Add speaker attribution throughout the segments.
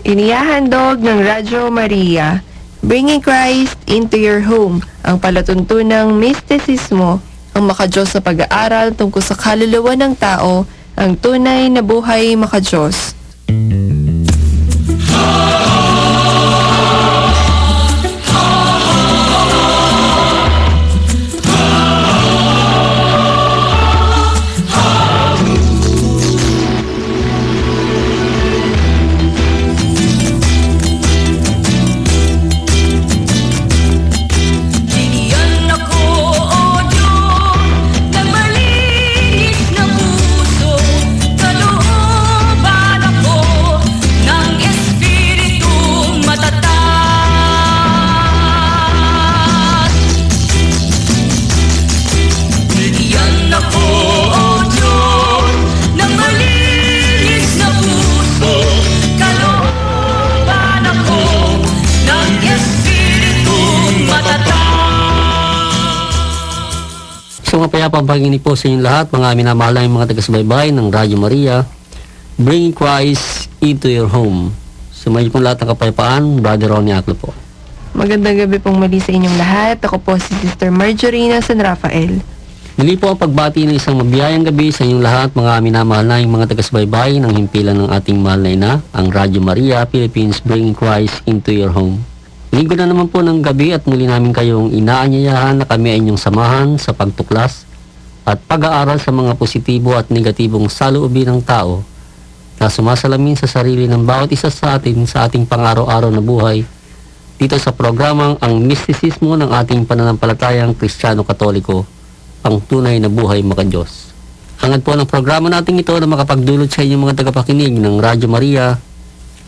Speaker 1: Inihahandog ng Radyo Maria, Bringing Christ into your home, ang palatuntunang mistisismo, ang makadiyos sa pag-aaral tungkol sa kaluluwa ng tao, ang tunay na buhay makadiyos.
Speaker 2: So mapayapang pag-inig po sa inyong lahat, mga minamahalang mga taga-subaybay ng Radyo Maria, Bringing Christ into your home. Sumayin po lahat ng kapayapaan, Brother Ronnie Aclo po.
Speaker 1: Magandang gabi pong muli sa inyong lahat. Ako po si Sister Marjorina San Rafael.
Speaker 2: Muli po ang pagbati ng isang mabiyayang gabi sa inyong lahat, mga minamahalang mga taga-subaybay ng himpilan ng ating mahal na ina, ang Radyo Maria, Philippines, Bringing Christ into your home. Linggo na naman po ng gabi at muli namin kayong inaanyayahan na kami ay inyong samahan sa pagtuklas at pag-aaral sa mga positibo at negatibong saloobin ng tao na sumasalamin sa sarili ng bawat isa sa atin sa ating pang-araw-araw na buhay dito sa programang ang mistisismo ng ating pananampalatayang Kristiyano-Katoliko, ang tunay na buhay makadiyos. Hangad po ng programa natin ito na makapagdulot sa inyong mga tagapakinig ng Radyo Maria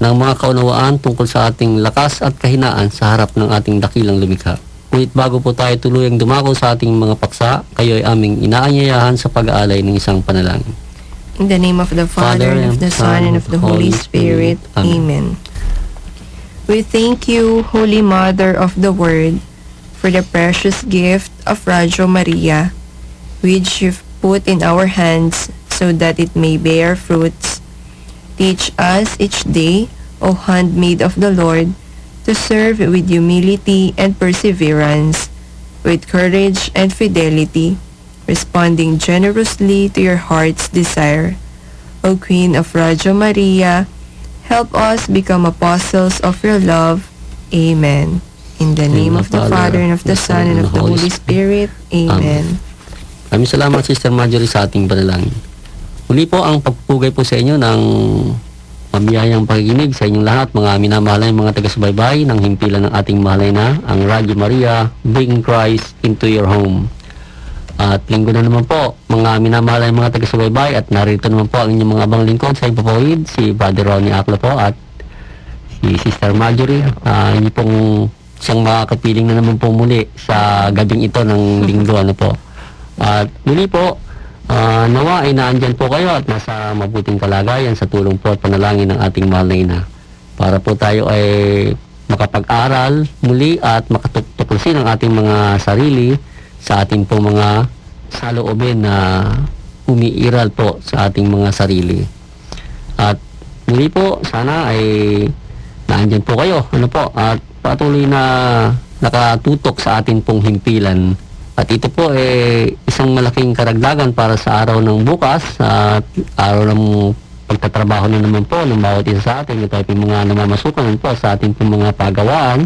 Speaker 2: ng mga kaunawaan tungkol sa ating lakas at kahinaan sa harap ng ating dakilang lumikha. Ngunit bago po tayo tuluyang dumako sa ating mga paksa, kayo ay aming inaanyayahan sa pag-aalay ng isang panalangin.
Speaker 1: In the name of the Father, and of the Son, and of the Holy Spirit. Amen. We thank you, Holy Mother of the Word, for the precious gift of Radyo Maria, which you've put in our hands so that it may bear fruits. Teach us each day, O handmaid of the Lord, to serve with humility and perseverance, with courage and fidelity, responding generously to your heart's desire. O Queen of Radyo Maria, help us become apostles of your love. Amen. In the name of the Father, and of the Son, and of the Holy Spirit. Amen.
Speaker 2: Maraming salamat, Sister Marjorie, sa ating panalangin. Muli po ang pagpupugay po sa inyo ng mabiyayang pakikinig sa inyong lahat, mga minamahalang mga taga-subaybay ng himpilan ng ating mahalay na, ang Radyo Maria, Bring Christ into your home. At linggo na naman po, mga minamahalang mga taga-subaybay, at narito naman po ang inyong mga abang lingkod sa ipapawid, si Brother Ronnie Aclo po at si Sister Marjorie. Hindi pong siyang makakapiling na naman po muli sa gabing ito ng linggo. At muli po, nawa ay naandyan po kayo at nasa mabuting kalagayan sa tulong po at panalangin ng ating mahal na ina. Para po tayo ay makapag-aral muli at makatuklasin ang ating mga sarili sa ating po mga saloobin na umiiral po sa ating mga sarili. At muli po, sana ay naandyan po kayo at patuloy na nakatutok sa ating pong himpilan. At ito po isang malaking karagdagan para sa araw ng bukas at araw ng pagtatrabaho na naman po ng bawat isa sa atin. Ito ay mga namamasukan po sa ating pong mga pagawaan,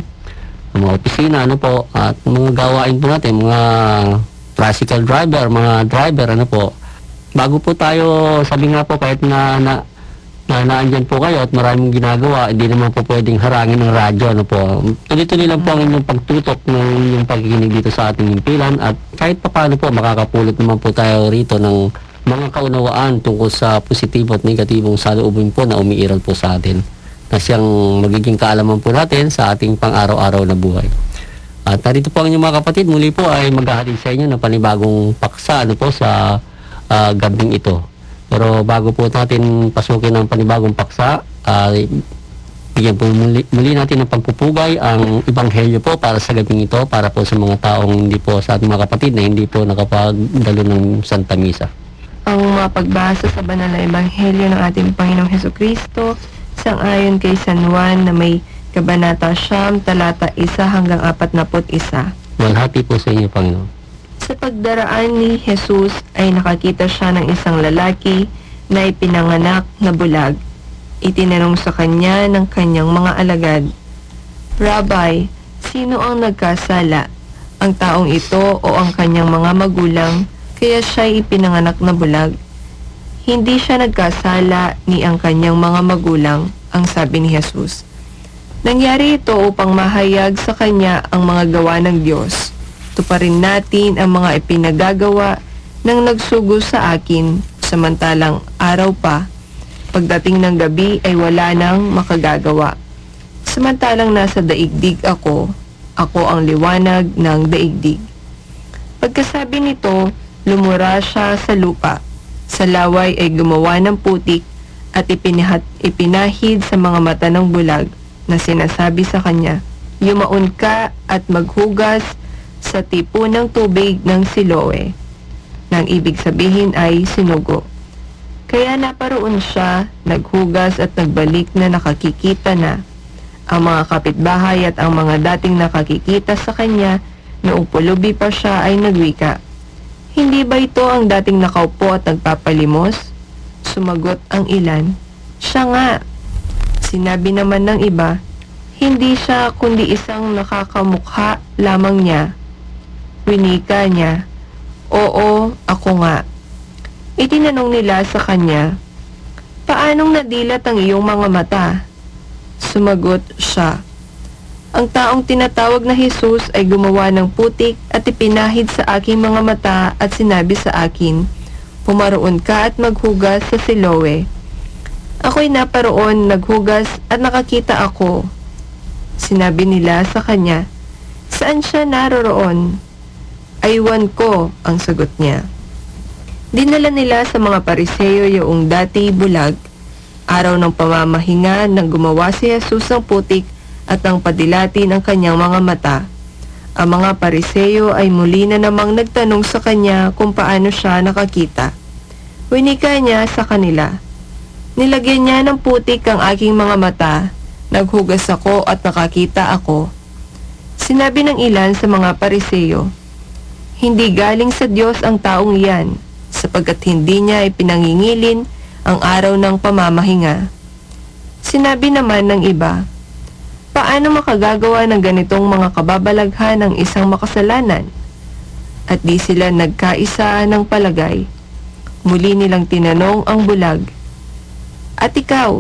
Speaker 2: mga opisina, at mga gawain po natin, mga tricycle driver, mga driver, Bago po tayo, sabi nga po, kahit na naandyan po kayo at maraming ginagawa, hindi naman po pwedeng harangin ng radyo. Tuloy-tuloy lang po ang inyong pagtutok ng inyong pagkikinig dito sa ating himpilan at kahit pa paano po makakapulot naman po tayo rito ng mga kaunawaan tungkol sa positibo at negatibong saloobin po na umiiral po sa atin na siyang magiging kaalaman po natin sa ating pang-araw-araw na buhay. At narito po ang inyong mga kapatid, muli po ay maghahatid sa inyo ng panibagong paksa sa gabing ito. Pero bago po natin pasukin ang panibagong paksa, bigyan po muli natin ng pagpupugay ang Ebanghelyo po para sa gabing ito, para po sa mga taong hindi po, sa ating mga kapatid na hindi po nakapagdalo ng Santa Misa.
Speaker 1: Ang mapagbasa sa banal na Ebanghelyo ng ating Panginoong Hesukristo sang-ayon kay San Juan na may Kabanata 9, talata 1 hanggang 41.
Speaker 2: Walhati po sa inyo, Panginoon.
Speaker 1: Sa pagdaraan ni Jesus ay nakakita siya ng isang lalaki na ipinanganak na bulag. Itinanong sa kanya ng kanyang mga alagad, "Rabbi, sino ang nagkasala? Ang taong ito o ang kanyang mga magulang, kaya siya ipinanganak na bulag?" "Hindi siya nagkasala ni ang kanyang mga magulang," ang sabi ni Jesus. Nangyari ito upang mahayag sa kanya ang mga gawa ng Diyos. Tuparin natin ang mga ipinagagawa ng nagsugo sa akin, samantalang araw pa, pagdating ng gabi ay wala nang makagagawa. Samantalang nasa daigdig ako ang liwanag ng daigdig. Pagkasabi nito, lumura siya sa lupa. Sa laway ay gumawa ng putik at ipinahid sa mga mata ng bulag na sinasabi sa kanya, "Yumaon ka at maghugas sa tipo ng tubig ng Siloe," nang ibig sabihin ay sinugo. Kaya naparoon siya, naghugas at nagbalik na nakakikita na. Ang mga kapitbahay at ang mga dating nakakikita sa kanya noong pulubi pa siya ay nagwika, "Hindi ba ito ang dating nakaupo at nagpapalimos?" Sumagot ang ilan, "Siya nga." Sinabi naman ng iba, "Hindi siya kundi isang nakakamukha lamang niya." Winika niya, "Oo, ako nga." Itinanong nila sa kanya, "Paanong nadilat ang iyong mga mata?" Sumagot siya, "Ang taong tinatawag na Jesus ay gumawa ng putik at ipinahid sa aking mga mata at sinabi sa akin, 'Pumaroon ka at maghugas sa Siloe.' Ako'y naparoon, naghugas at nakakita ako." Sinabi nila sa kanya, "Saan siya naroroon?" "Aywan ko," ang sagot niya. Dinala nila sa mga Pariseo yung dati bulag. Araw ng pamamahinga nang gumawa si Jesus ng putik at ang padilati ng kanyang mga mata. Ang mga Pariseo ay muli na namang nagtanong sa kanya kung paano siya nakakita. Winika niya sa kanila, "Nilagyan niya ng putik ang aking mga mata, naghugas ako at nakakita ako." Sinabi ng ilan sa mga Pariseo, "Hindi galing sa Diyos ang taong iyan, sapagkat hindi niya ipinangingilin ang araw ng pamamahinga." Sinabi naman ng iba, "Paano makagagawa ng ganitong mga kababalaghan ng isang makasalanan?" At di sila nagkaisa ng palagay. Muli nilang tinanong ang bulag, "At ikaw,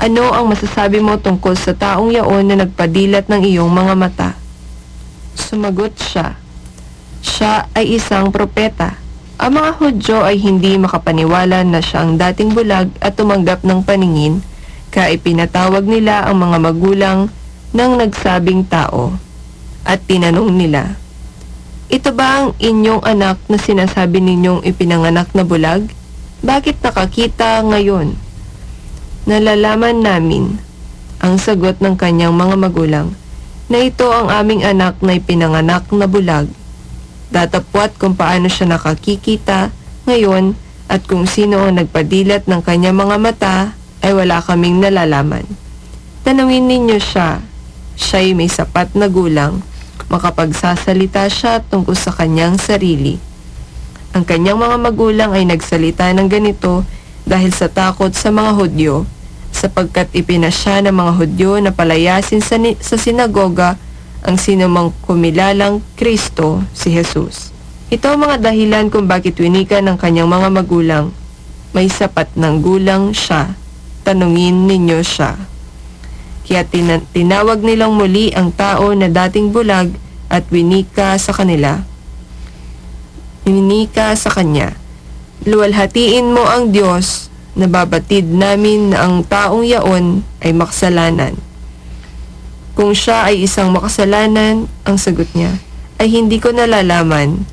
Speaker 1: ano ang masasabi mo tungkol sa taong yaon na nagpadilat ng iyong mga mata?" Sumagot siya, "Siya ay isang propeta." Ang mga Hudyo ay hindi makapaniwala na siya ang dating bulag at tumanggap ng paningin, kaya ipinatawag nila ang mga magulang ng nagsabing tao. At tinanong nila, "Ito ba ang inyong anak na sinasabi ninyong ipinanganak na bulag? Bakit nakakita ngayon?" "Nalalaman namin," ang sagot ng kanyang mga magulang, "na ito ang aming anak na ipinanganak na bulag. Datapwat kung paano siya nakakikita ngayon at kung sino ang nagpadilat ng kanyang mga mata ay wala kaming nalalaman. Tanungin ninyo siya, siya'y may sapat na gulang, makapagsasalita siya tungkol sa kanyang sarili." Ang kanyang mga magulang ay nagsalita ng ganito dahil sa takot sa mga Hudyo, sapagkat ipinasya ng mga Hudyo na palayasin sa sinagoga ang sinumang kumilalang Kristo, si Jesus. Ito ang mga dahilan kung bakit winika ng kanyang mga magulang, "May sapat ng gulang siya, tanungin ninyo siya." Kaya tinawag nilang muli ang tao na dating bulag at winika sa kanya, "Luwalhatiin mo ang Diyos, nababatid namin na ang taong yaon ay makasalanan." Kung siya ay isang makasalanan, ang sagot niya, ay hindi ko nalalaman.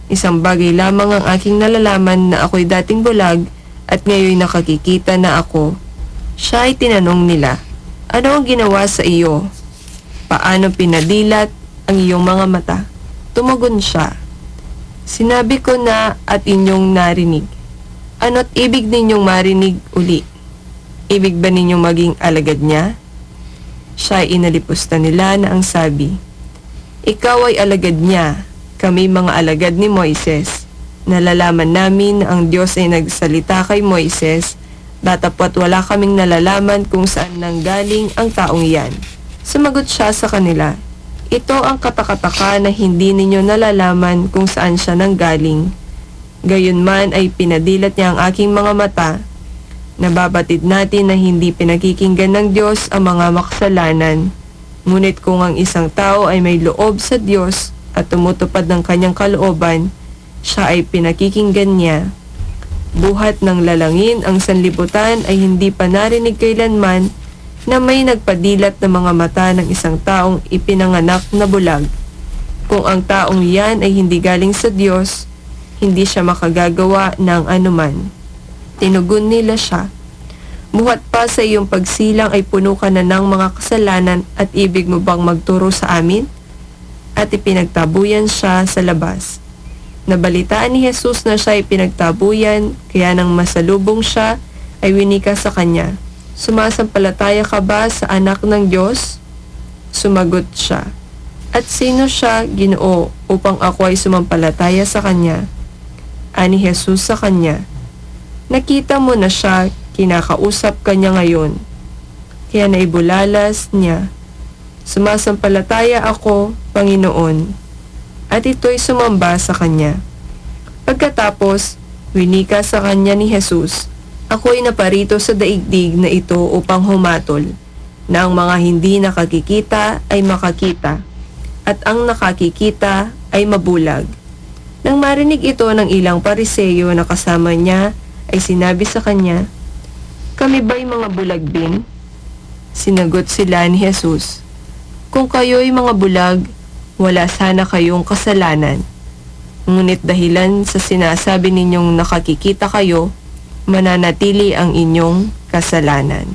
Speaker 1: Isang bagay lamang ang aking nalalaman, na ako'y dating bulag at ngayon nakakikita na ako. Siya ay tinanong nila, "Ano ang ginawa sa iyo? Paano pinadilat ang iyong mga mata?" Tumugon siya, "Sinabi ko na at inyong narinig. Ano't ibig ninyong marinig uli?" Ibig ba ninyong maging alagad niya? Siya ay inalipusta nila na ang sabi, ikaw ay alagad niya, kami mga alagad ni Moises. Nalalaman namin na ang Diyos ay nagsalita kay Moises, datapwat wala kaming nalalaman kung saan nanggaling ang taong iyan. Sumagot siya sa kanila, ito ang katakataka na hindi ninyo nalalaman kung saan siya nanggaling. Gayunman ay pinadilat niya ang aking mga mata. Nababatid natin na hindi pinakikinggan ng Diyos ang mga makasalanan. Ngunit kung ang isang tao ay may loob sa Diyos at tumutupad ng kanyang kalooban, siya ay pinakikinggan niya. Buhat ng lalangin ang sanlibutan ay hindi pa narinig kailanman na may nagpadilat ng mga mata ng isang taong ipinanganak na bulag. Kung ang taong yan ay hindi galing sa Diyos, hindi siya makagagawa ng anuman. Tinugon nila siya, buhat pa sa iyong pagsilang ay puno ka na ng mga kasalanan at ibig mo bang magturo sa amin? At ipinagtabuyan siya sa labas. Nabalitaan ni Jesus na siya ay pinagtabuyan, kaya nang masalubong siya, ay winika sa kanya, sumasampalataya ka ba sa anak ng Diyos? Sumagot siya, at sino siya, Ginoo, upang ako ay sumampalataya sa kanya? Ani Jesus sa kanya, nakita mo na siya, kinakausap ka niya ngayon. Kaya naibulalas niya, sumasampalataya ako, Panginoon. At ito'y sumamba sa kanya. Pagkatapos, winika sa kanya ni Jesus, ako'y naparito sa daigdig na ito upang humatol, na ang mga hindi nakakikita ay makakita, at ang nakakikita ay mabulag. Nang marinig ito ng ilang pariseyo na kasama niya, ay sinabi sa kanya, kami ba'y mga bulag din? Sinagot sila ni Jesus, kung kayo'y mga bulag, wala sana kayong kasalanan. Ngunit dahilan sa sinasabi ninyong nakakikita kayo, mananatili ang inyong kasalanan.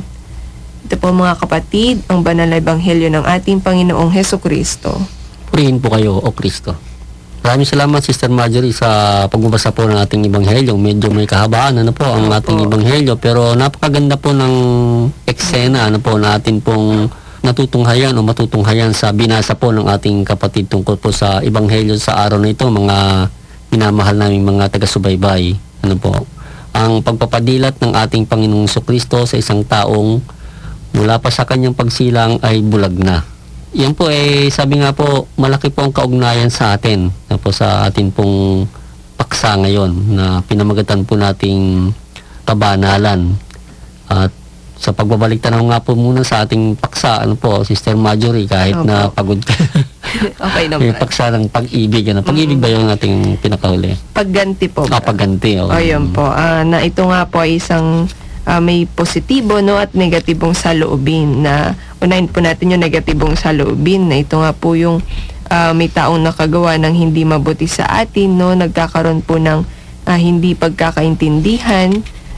Speaker 1: Ito po mga kapatid, ang banal na ebanghelyo ng ating Panginoong Hesukristo.
Speaker 2: Purihin po kayo, O Kristo. Maraming salamat, Sister Marjorie, sa pagbabasa po ng ating ebanghelyo. Medyo may kahabaan, po, ang ating ebanghelyo. Pero napakaganda po ng eksena, natin pong natutunghayan o matutunghayan sa binasa po ng ating kapatid tungkol po sa ebanghelyo sa araw na ito, mga minamahal naming mga taga-subaybay. Ang pagpapadilat ng ating Panginoong Jesucristo sa isang taong mula pa sa kanyang pagsilang ay bulag na. Yan po sabi nga po, malaki po ang kaugnayan sa atin, sa atin pong paksa ngayon na pinamagatan po nating kabanalan. At sa pagbabalik tanaw nga po muna sa ating paksa, Sister Marjorie, kahit na pagod ka.
Speaker 1: Okay naman.
Speaker 2: May paksa ng pag-ibig. Pag-ibig ba yung ating pinakahuli?
Speaker 1: Pagganti po.
Speaker 2: Pagganti.
Speaker 1: O yun po. Na ito nga po ay isang may positibo at negatibong saloobin. Na unahin po natin yung negatibong saloobin na ito nga po yung may taong nakagawa ng hindi mabuti sa atin. Nagkakaroon po ng hindi pagkakaintindihan,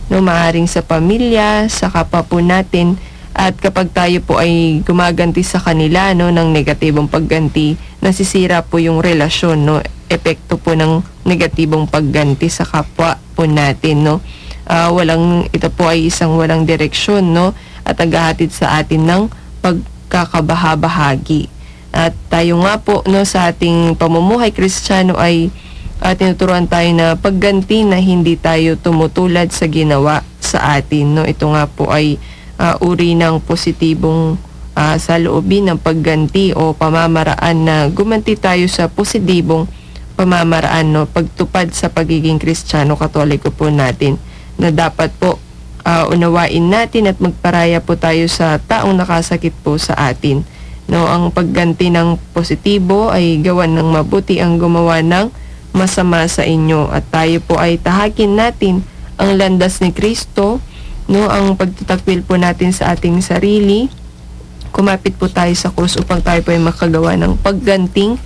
Speaker 1: maaring sa pamilya, sa kapwa po natin, at kapag tayo po ay gumaganti sa kanila ng negatibong pagganti, nasisira po yung relasyon, epekto po ng negatibong pagganti sa kapwa po natin, ito po ay isang walang direksyon, at naghahatid sa atin ng pagkakabahabahagi. At tayo nga po sa ating pamumuhay Kristiyano ay tinuturuan tayo na pagganti na hindi tayo tumutulad sa ginawa sa atin. Ito nga po ay uri ng positibong saloobin ng pagganti o pamamaraan na gumanti tayo sa positibong pamamaraan, pagtupad sa pagiging Kristiyano Katoliko po natin, na dapat po unawain natin at magparaya po tayo sa taong nakasakit po sa atin. Ang pagganti ng positibo ay gawan ng mabuti ang gumawa ng masama sa inyo, at tayo po ay tahakin natin ang landas ni Kristo, ang pagtatakwil po natin sa ating sarili. Kumapit po tayo sa krus upang tayo po ay makagawa ng pagganting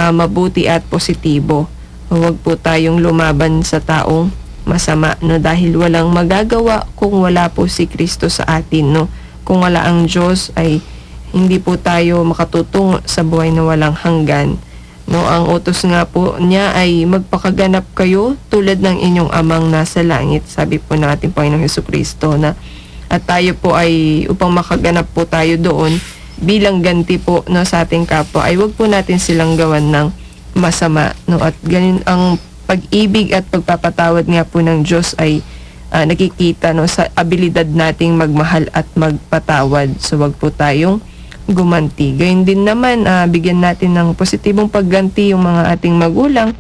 Speaker 1: mabuti at positibo. Huwag po tayong lumaban sa taong masama, dahil walang magagawa kung wala po si Kristo sa atin, Kung wala ang Diyos ay hindi po tayo makatutungo sa buhay na walang hanggan. Ang utos nga po niya ay magpakaganap kayo tulad ng inyong amang nasa langit. Sabi po ng ating Panginoong Jesucristo na at tayo po ay upang makaganap po tayo doon bilang ganti po, no, sa ating kapwa, ay wag po natin silang gawan ng masama, no, at ganun ang pag-ibig at pagpapatawad nga po ng Diyos ay nakikita, no, sa abilidad nating magmahal at magpatawad. So wag po tayong gumanti. Gayun din naman, bigyan natin ng positibong pagganti yung mga ating magulang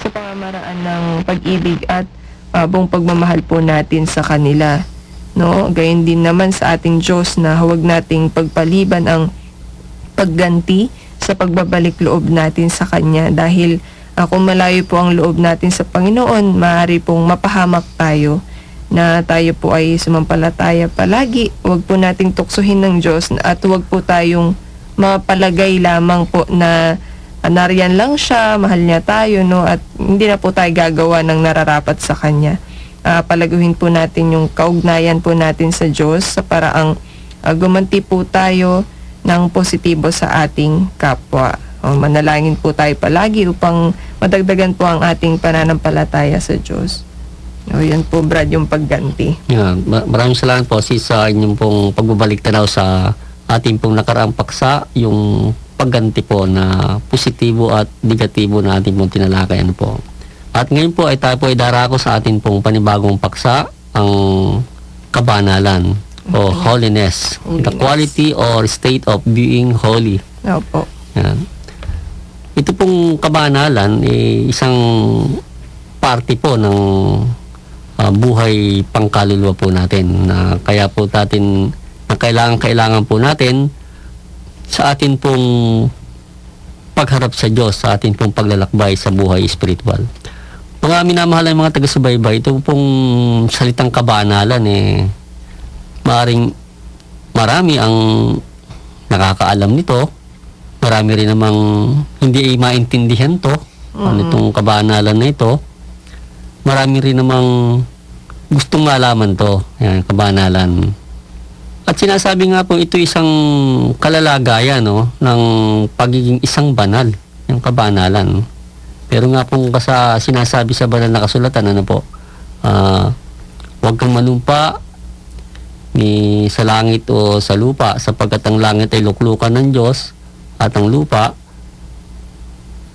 Speaker 1: sa pamamaraan ng pag-ibig at buong pagmamahal po natin sa kanila, no? Gayun din naman sa ating Diyos na huwag nating pagpaliban ang pagganti sa pagbabalik loob natin sa Kanya, dahil kung malayo po ang loob natin sa Panginoon, maaari pong mapahamak tayo na tayo po ay sumampalataya palagi. Huwag po nating tuksohin ng Diyos at huwag po tayong mapalagay lamang po na nariyan lang siya, mahal niya tayo, no, at hindi na po tayo gagawa ng nararapat sa Kanya. Palaguhin po natin yung kaugnayan po natin sa Diyos sa paraang gumanti po tayo ng positibo sa ating kapwa. Manalangin po tayo palagi upang madagdagan po ang ating pananampalataya sa Diyos. Yan po, Brad, yung pagganti.
Speaker 2: Yeah, maraming salamat po sa inyong pong pagbabalik tanaw sa ating pong nakaraang paksa, yung pagganti po na positibo at negatibo na ating pong tinalakay. Ano po. At ngayon po ay tayo po ay darako sa ating pong panibagong paksa, ang kabanalan o holiness. The quality or state of being holy.
Speaker 1: Opo.
Speaker 2: Yan. Ito pong kabanalan isang parte po ng buhay pangkaluluwa po natin, na kaya po natin na kailangan po natin sa atin pong pagharap sa Diyos, sa atin pong paglalakbay sa buhay spiritual. Mga minamahal ng mga taga-subaybay, ito pong salitang kabanalan maaring marami ang nakakaalam nito, marami rin namang hindi maintindihan to, ano itong kabanalan na ito. Marami rin namang gustong malaman to, yan, kabanalan. At sinasabi nga po ito isang kalalagayan, no, ng pagiging isang banal, yung kabanalan. Pero nga po sinasabi sa banal na kasulatan, ano po, huwag kang manumpa ni sa langit o sa lupa, sapagkat ang langit ay luklukan ng Diyos at ang lupa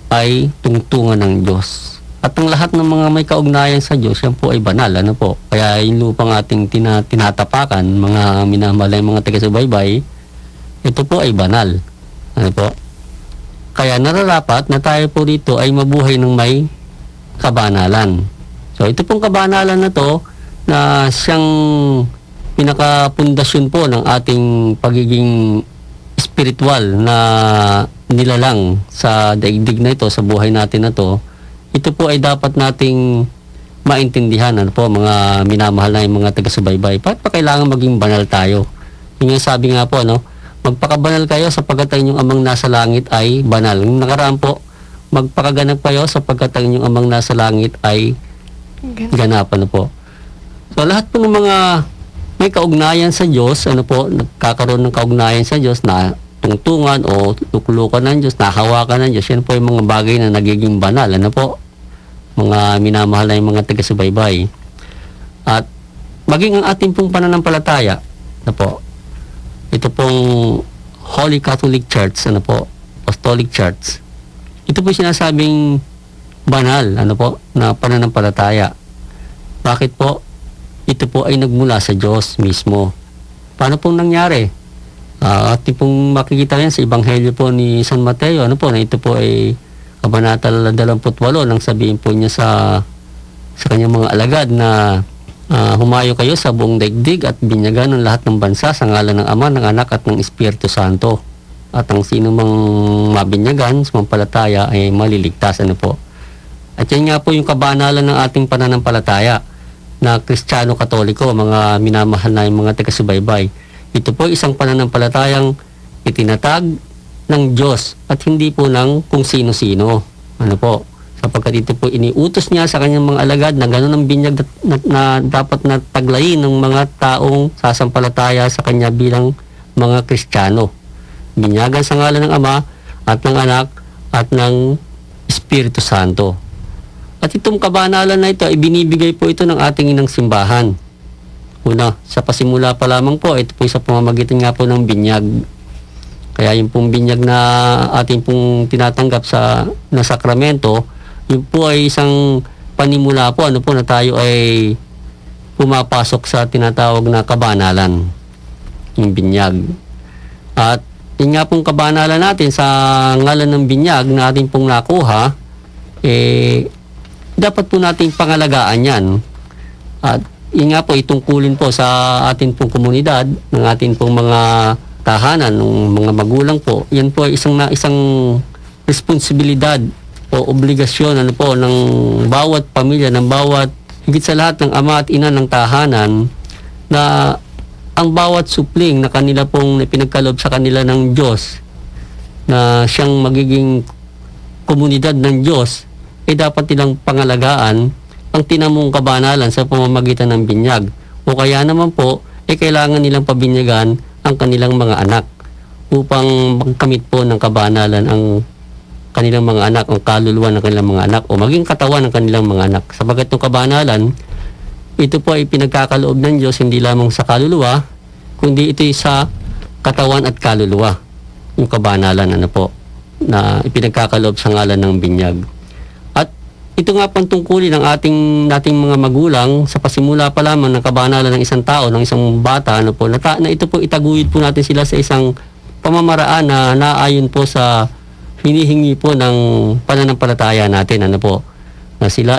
Speaker 2: ay tungtungan ng Diyos. At ang lahat ng mga may kaugnayan sa Diyos, yan po ay banal, ano po. Kaya yung lupang ating tinatapakan, mga minamahalay, mga taga-subaybay, ito po ay banal. Ano po? Kaya nararapat na tayo po dito ay mabuhay ng may kabanalan. So ito pong kabanalan na to, na siyang pinakapundasyon po ng ating pagiging spiritual na nilalang sa daigdig na ito, sa buhay natin na to, ito po ay dapat nating maintindihan, ano po, mga minamahal na yung mga taga-subaybay. Bakit pa kailangan maging banal tayo? Yung sabi nga po, no, magpakabanal kayo sapagkat ang inyong amang nasa langit ay banal. Yung nakaraan po, magpakaganap kayo sapagkat ang inyong amang nasa langit ay ganap, ano po. So lahat po ng mga may kaugnayan sa Diyos, ano po, nagkakaroon ng kaugnayan sa Diyos na tungtungan o luklukan ng Diyos, nahawakan ng Diyos, yan po yung mga bagay na nagiging banal, ano po, mga minamahal na yung mga taga-subaybay. At maging ang ating pong pananampalataya, ano po, ito pong Holy Catholic Church, ano po, Apostolic Church, ito po sinasabing banal, ano po, na pananampalataya. Bakit po? Ito po ay nagmula sa Diyos mismo. Paano pong nangyari? Ating pong makikita yan sa Ebanghelyo po ni San Mateo, ano po, na ito po ay Kabanata 28, nang sabihin po niya sa kanyang mga alagad na humayo kayo sa buong daigdig at binyagan ng lahat ng bansa sa ngalan ng Ama, ng Anak at ng Espiritu Santo. At ang sino mang mabinyagan, sumampalataya ay maliligtas, ano po. At yan nga po yung kabanalan ng ating pananampalataya na Kristiyano Katoliko, mga minamahal na yung mga taga-subaybay. Ito po isang pananampalatayang itinatag ng Diyos at hindi po ng kung sino-sino. Ano po? Sapagkat ito po iniutos niya sa kanyang mga alagad na gano'n ang binyag na dapat na taglayin ng mga taong sasampalataya sa kanya bilang mga Kristiyano. Binyagan sa ngalan ng Ama at ng Anak at ng Espiritu Santo. At itong kabanalan na ito, ibinibigay po ito ng ating inang simbahan Sa pasimula pa lamang po, ito po sa pamamagitan nga po ng binyag. Kaya yung pong binyag na ating pong tinatanggap na sakramento, yun po ay isang panimula po, na tayo ay pumapasok sa tinatawag na kabanalan, yung binyag. At yun nga pong kabanalan natin sa ngalan ng binyag na ating pong nakuha, dapat po nating pangalagaan yan. At yun nga po, itungkulin po sa ating pong komunidad, ng ating pong mga tahanan, ng mga magulang po. Yan po ay isang responsibilidad o obligasyon ng bawat pamilya, ng bawat, higit sa lahat ng ama at ina ng tahanan, na ang bawat supling na kanila pong pinagkaloob sa kanila ng Diyos, na siyang magiging komunidad ng Diyos, dapat nilang pangalagaan ang tinamong kabanalan sa pamamagitan ng binyag. O kaya naman po, kailangan nilang pabinyagan ang kanilang mga anak upang magkamit po ng kabanalan ang kanilang mga anak, ang kaluluwa ng kanilang mga anak, o maging katawan ng kanilang mga anak. Sabagat ng kabanalan, ito po ay pinagkakaloob ng Diyos hindi lamang sa kaluluwa, kundi ito ay sa katawan at kaluluwa. Yung kabanalan, na ipinagkakaloob sa ngalan ng binyag. At ito nga pang tungkulin ng nating mga magulang sa pasimula pa lamang ng kabanalan ng isang tao, ng isang bata, na ito po itaguyod po natin sila sa isang pamamaraan na naayon po sa hinihingi po ng pananampalataya natin, na sila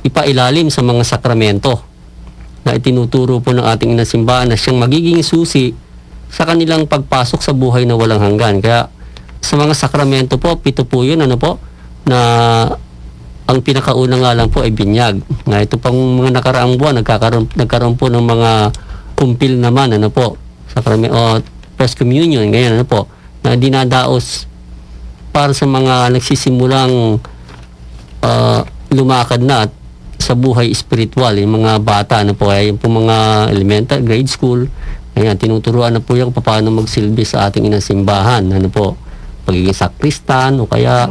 Speaker 2: ipailalim sa mga sakramento na itinuturo po ng ating inang simbahan, na siyang magiging susi sa kanilang pagpasok sa buhay na walang hanggan. Kaya sa mga sakramento po, 7 po yun, na ang pinakauna nga lang po ay binyag. Na ito pang mga nakaraang buwan, nagkaroon po ng mga kumpil naman, sakramento, o first communion, ganyan, na dinadaos para sa mga nagsisimulang lumakad na at sa buhay spiritual, yung mga bata, ay yung po mga elemental, grade school, ayan, tinuturuan na po yung paano magsilbi sa ating inang simbahan, pagiging sakristan, o kaya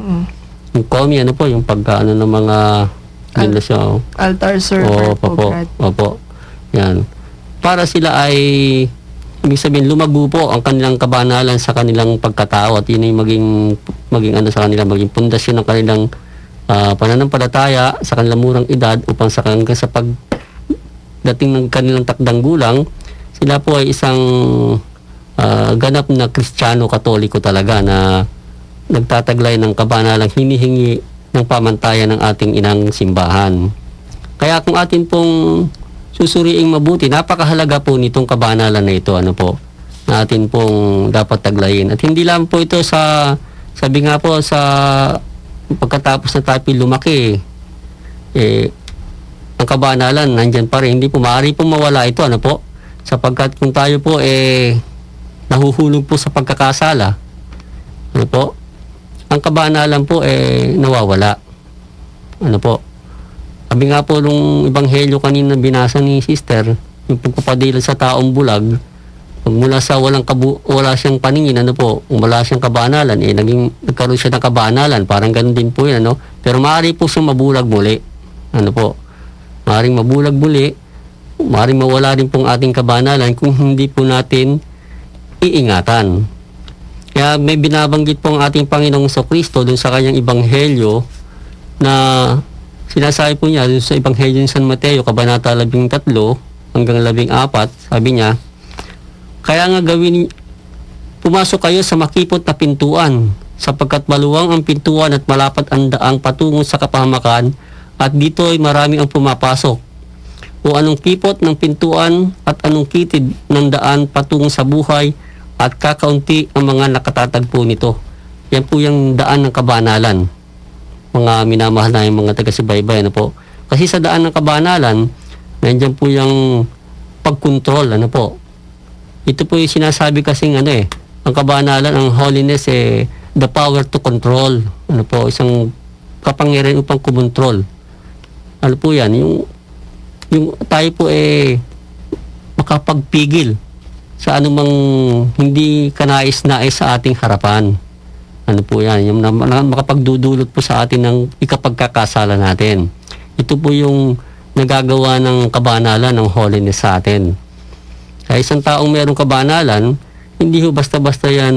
Speaker 2: yung komi, yung pagkaano ng mga
Speaker 1: altar server
Speaker 2: opo, yan. Para sila ay, ibig sabihin, lumago po ang kanilang kabanalan sa kanilang pagkatao, at yun ay maging sa kanila, maging pundasyon ng kanilang pananampalataya sa kanilang murang edad, upang sa pagdating ng kanilang takdang gulang, sila po ay isang ganap na Kristiyano Katoliko talaga, na nagtataglay ng kabanalang hinihingi ng pamantayan ng ating inang simbahan. Kaya kung atin pong susuriing mabuti, napakahalaga po nitong kabanalan na ito, na atin pong dapat taglayin. At hindi lang po ito sabi nga po, sa pagkatapos na tayo lumaki, ang kabanalan nandyan pa rin, hindi po maaari po mawala ito, sapagkat kung tayo po nahuhulog po sa pagkakasala, ang kabanalan po nawawala. Sabi nga po nung ebanghelyo kanina binasa ni sister, yung pagpapadila sa taong bulag, pag mula sa wala siyang paningin, wala siyang kabanalan, nagkaroon siya ng kabanalan, parang ganun din po yun, pero maaari po siyang mabulag muli. Maaaring mabulag muli, maaaring mawala din pong ating kabanalan kung hindi po natin iingatan. Kaya may binabanggit po ang ating Panginoong Kristo dun sa kanyang ebanghelyo, na sinasabi po niya dun sa ebanghelyo ng San Mateo, kabanata 13 hanggang 14, sabi niya, kaya nga pumasok kayo sa makipot na pintuan, sapagkat maluwang ang pintuan at malapat ang daang patungo sa kapahamakan, at dito ay marami ang pumapasok. O anong kipot ng pintuan at anong kitid ng daan patungo sa buhay, at kakaunti ang mga nakatatagpo nito. Yan po yung daan ng kabanalan, mga minamahal na yung mga taga-subaybay, Kasi sa daan ng kabanalan, nandiyan po yung pagkontrol, Ito po yung sinasabi kasing ang kabanalan, ang holiness, the power to control. Isang kapangyarihan upang kumontrol. Po yan, yung tayo po makapagpigil sa anumang hindi kanais-nais sa ating harapan. Po yan, yung makapagdudulot po sa atin ng ikapagkakasala natin. Ito po yung nagagawa ng kabanalan ng holiness sa atin. Kaya isang taong mayroong kabanalan, hindi ho basta-basta yan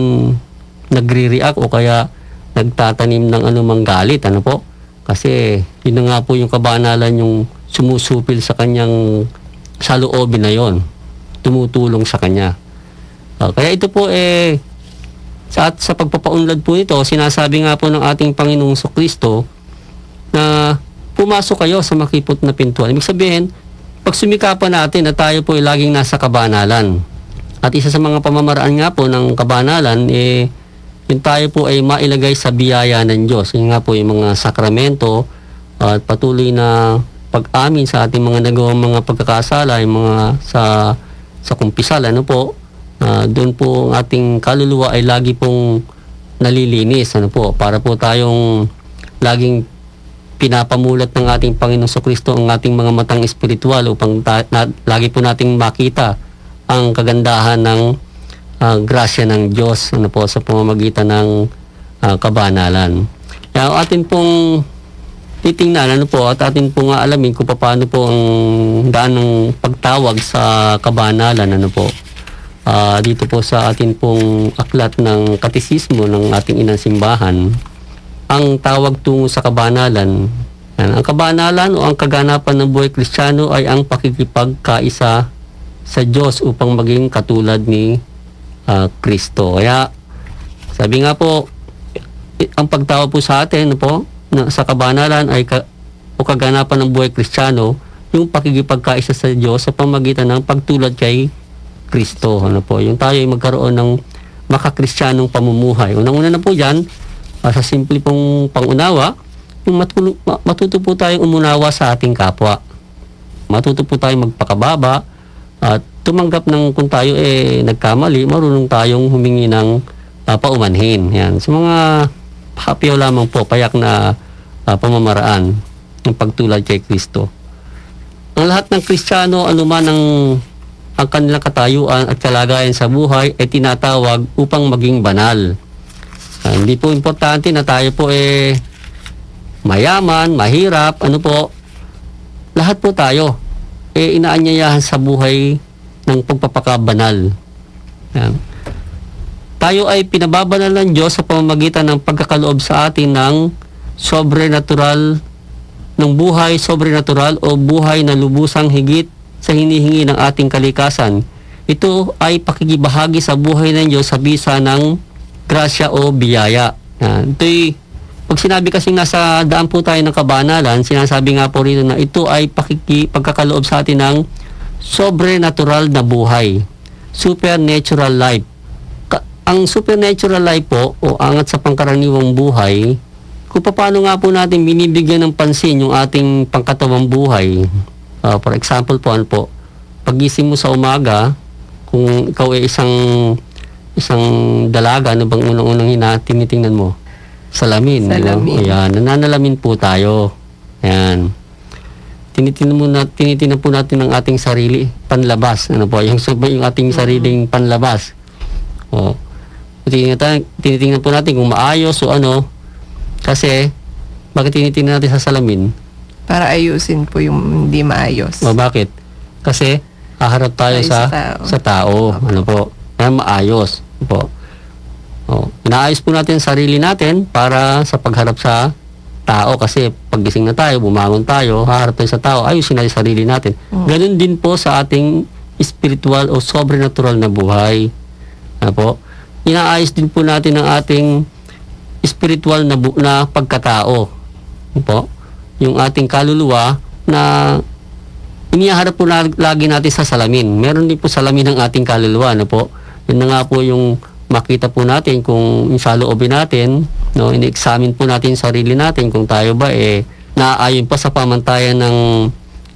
Speaker 2: nagre-react o kaya nagtatanim ng anumang galit. Ano po? Kasi yun na nga po yung kabanalan yung sumusupil sa kanyang saloobin na yon, tumutulong sa kanya. Kaya ito po sa pagpapaunlad po nito, sinasabi nga po ng ating Panginoong Kristo na pumasok kayo sa makipot na pintuan. Ibig sabihin, pag sumikapan natin na tayo po ay laging nasa kabanalan. At isa sa mga pamamaraan nga po ng kabanalan, yung tayo po ay mailagay sa biyaya ng Diyos. Yung nga po yung mga sakramento at patuloy na pag-amin sa ating mga nagawang mga pagkakasala, yung mga sa kumpisal, ano po, doon po ang ating kaluluwa ay lagi pong nalilinis, ano po, para po tayong laging pinapamulat ng ating Panginoong Kristo ang ating mga matang espiritual upang lagi po nating makita ang kagandahan ng grasya ng Diyos, ano po, sa pamamagitan ng kabanalan. Kaya atin pong titingnan, ano po, at atin pong alamin kung paano po ang daan ng pagtawag sa kabanalan, ano po. Dito po sa atin pong aklat ng katisismo ng ating inang simbahan, ang tawag tungo sa kabanalan, ang kabanalan o ang kaganapan ng buhay Kristiyano ay ang pakikipagkaisa sa Diyos upang maging katulad ni Kristo. Kaya sabi nga po, ang pagtawag po sa atin po sa kabanalan ay kaganapan ng buhay Kristiyano, yung pakikipagkaisa sa Diyos sa pamamagitan ng pagtulad kay Kristo. Ano po, yung tayo ay magkaroon ng makakristyanong pamumuhay. Unang-una na po yan, sa simple pong pangunawa, yung matuto po tayong umunawa sa ating kapwa. Matuto po tayong magpakababa at tumanggap ng kung tayo nagkamali, marunong tayong humingi ng paumanhin. Yan. Sa mga hapyaw lamang po, payak na pamamaraan ng pagtulad kay Kristo. Ang lahat ng Kristiyano, anuman ang kanilang katayuan at kalagayan sa buhay ay tinatawag upang maging banal. Hindi po importante na tayo po mayaman, mahirap, ano po. Lahat po tayo inaanyayahan sa buhay ng pagpapakabanal. Yan. Tayo ay pinababanal ng Diyos sa pamamagitan ng pagkakaloob sa atin ng sobrenatural ng buhay, sobrenatural o buhay na lubusang higit sa hinihingi ng ating kalikasan. Ito ay pakikibahagi sa buhay ng Diyos sa bisa ng grasya o biyaya. Ito'y, pag sinabi kasing nasa daan po tayo ng kabanalan, sinasabi nga po rito na ito ay pagkakaloob sa atin ng sobrenatural na buhay. Supernatural life. Ang supernatural life po, o angat sa pangkaraniwang buhay, kung paano nga po natin binibigyan ng pansin yung ating pangkatawang buhay. For example po, ano po, pagising mo sa umaga, kung ikaw ay isang dalaga, ano bang unang-unang tinitingnan mo? Salamin.
Speaker 1: Salamin.
Speaker 2: Ayan, nananalamin po tayo. Ayan. Tinitingnan po natin ang ating sarili, panlabas. Ano po, yung ating sariling panlabas. O, tinitingnan po natin kung maayos o ano. Kasi, bakit tinitingnan natin sa salamin?
Speaker 1: Para ayusin po yung hindi maayos.
Speaker 2: O, bakit? Kasi, haharap tayo sa tao. Ano po? Kaya maayos. Ano po? O, inaayos po natin ang sarili natin para sa pagharap sa tao. Kasi, paggising na tayo, bumangon tayo, haharap tayo sa tao, ayusin natin ang sarili natin. Ganun din po sa ating spiritual o sobrenatural na buhay. Ano po? Inaayos din po natin ang ating spiritual na pagkatao. Ano po? Yung ating kaluluwa na inihaharap po lagi natin sa salamin. Meron din po salamin ng ating kaluluwa. Ano po? Yun na nga po yung makita po natin kung sa loobin natin, no, ini-examine po natin sarili natin kung tayo ba naaayon pa sa pamantayan ng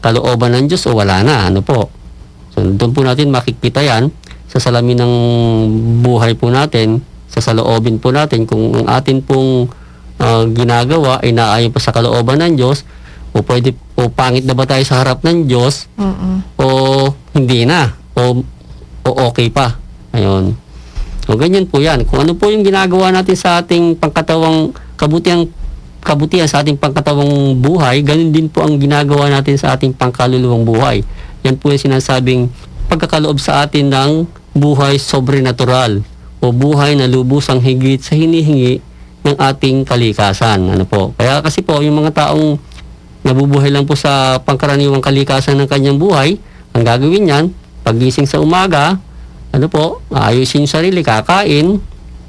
Speaker 2: kalooban ng Diyos o wala na. Ano po? So, doon po natin makikita yan sa salamin ng buhay po natin, sa saloobin po natin kung ang atin pong ginagawa ay naayon pa sa kalooban ng Diyos o pangit na ba tayo sa harap ng Diyos o hindi na o okay pa. Ayun. O ganyan po yan. Kung ano po yung ginagawa natin sa ating pangkatawang kabutihang kabutihan sa ating pangkatawang buhay, ganun din po ang ginagawa natin sa ating pangkaluluwang buhay. Yan po yung sinasabing pagkakaloob sa atin ng buhay sobrenatural o buhay na lubusang higit sa hinihingi ng ating kalikasan. Ano po? Kaya kasi po, yung mga taong nabubuhay lang po sa pangkaraniwang kalikasan ng kanyang buhay, ang gagawin niyan, pagising sa umaga, ano po, ayusin yung sarili, kakain,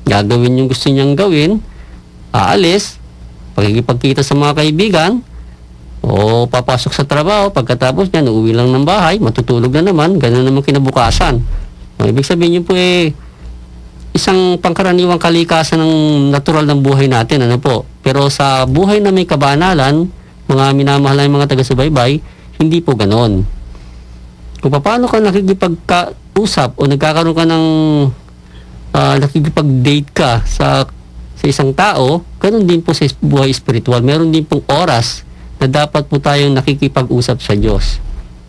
Speaker 2: gagawin yung gusto niyang gawin, aalis, pagkikipagkita sa mga kaibigan, o papasok sa trabaho, pagkatapos niyan, uuwi lang ng bahay, matutulog na naman, gano'n naman kinabukasan. Ibig sabihin niyo po isang pangkaraniwang kalikasan ng natural ng buhay natin, ano po. Pero sa buhay na may kabanalan, mga minamahal na mga taga-subaybay, hindi po gano'n. Kung paano ka nakikipagkausap o nagkakaroon ka ng nakikipag-date ka sa isang tao, ganoon din po sa buhay spiritual. Meron din pong oras na dapat po tayong nakikipag-usap sa Diyos.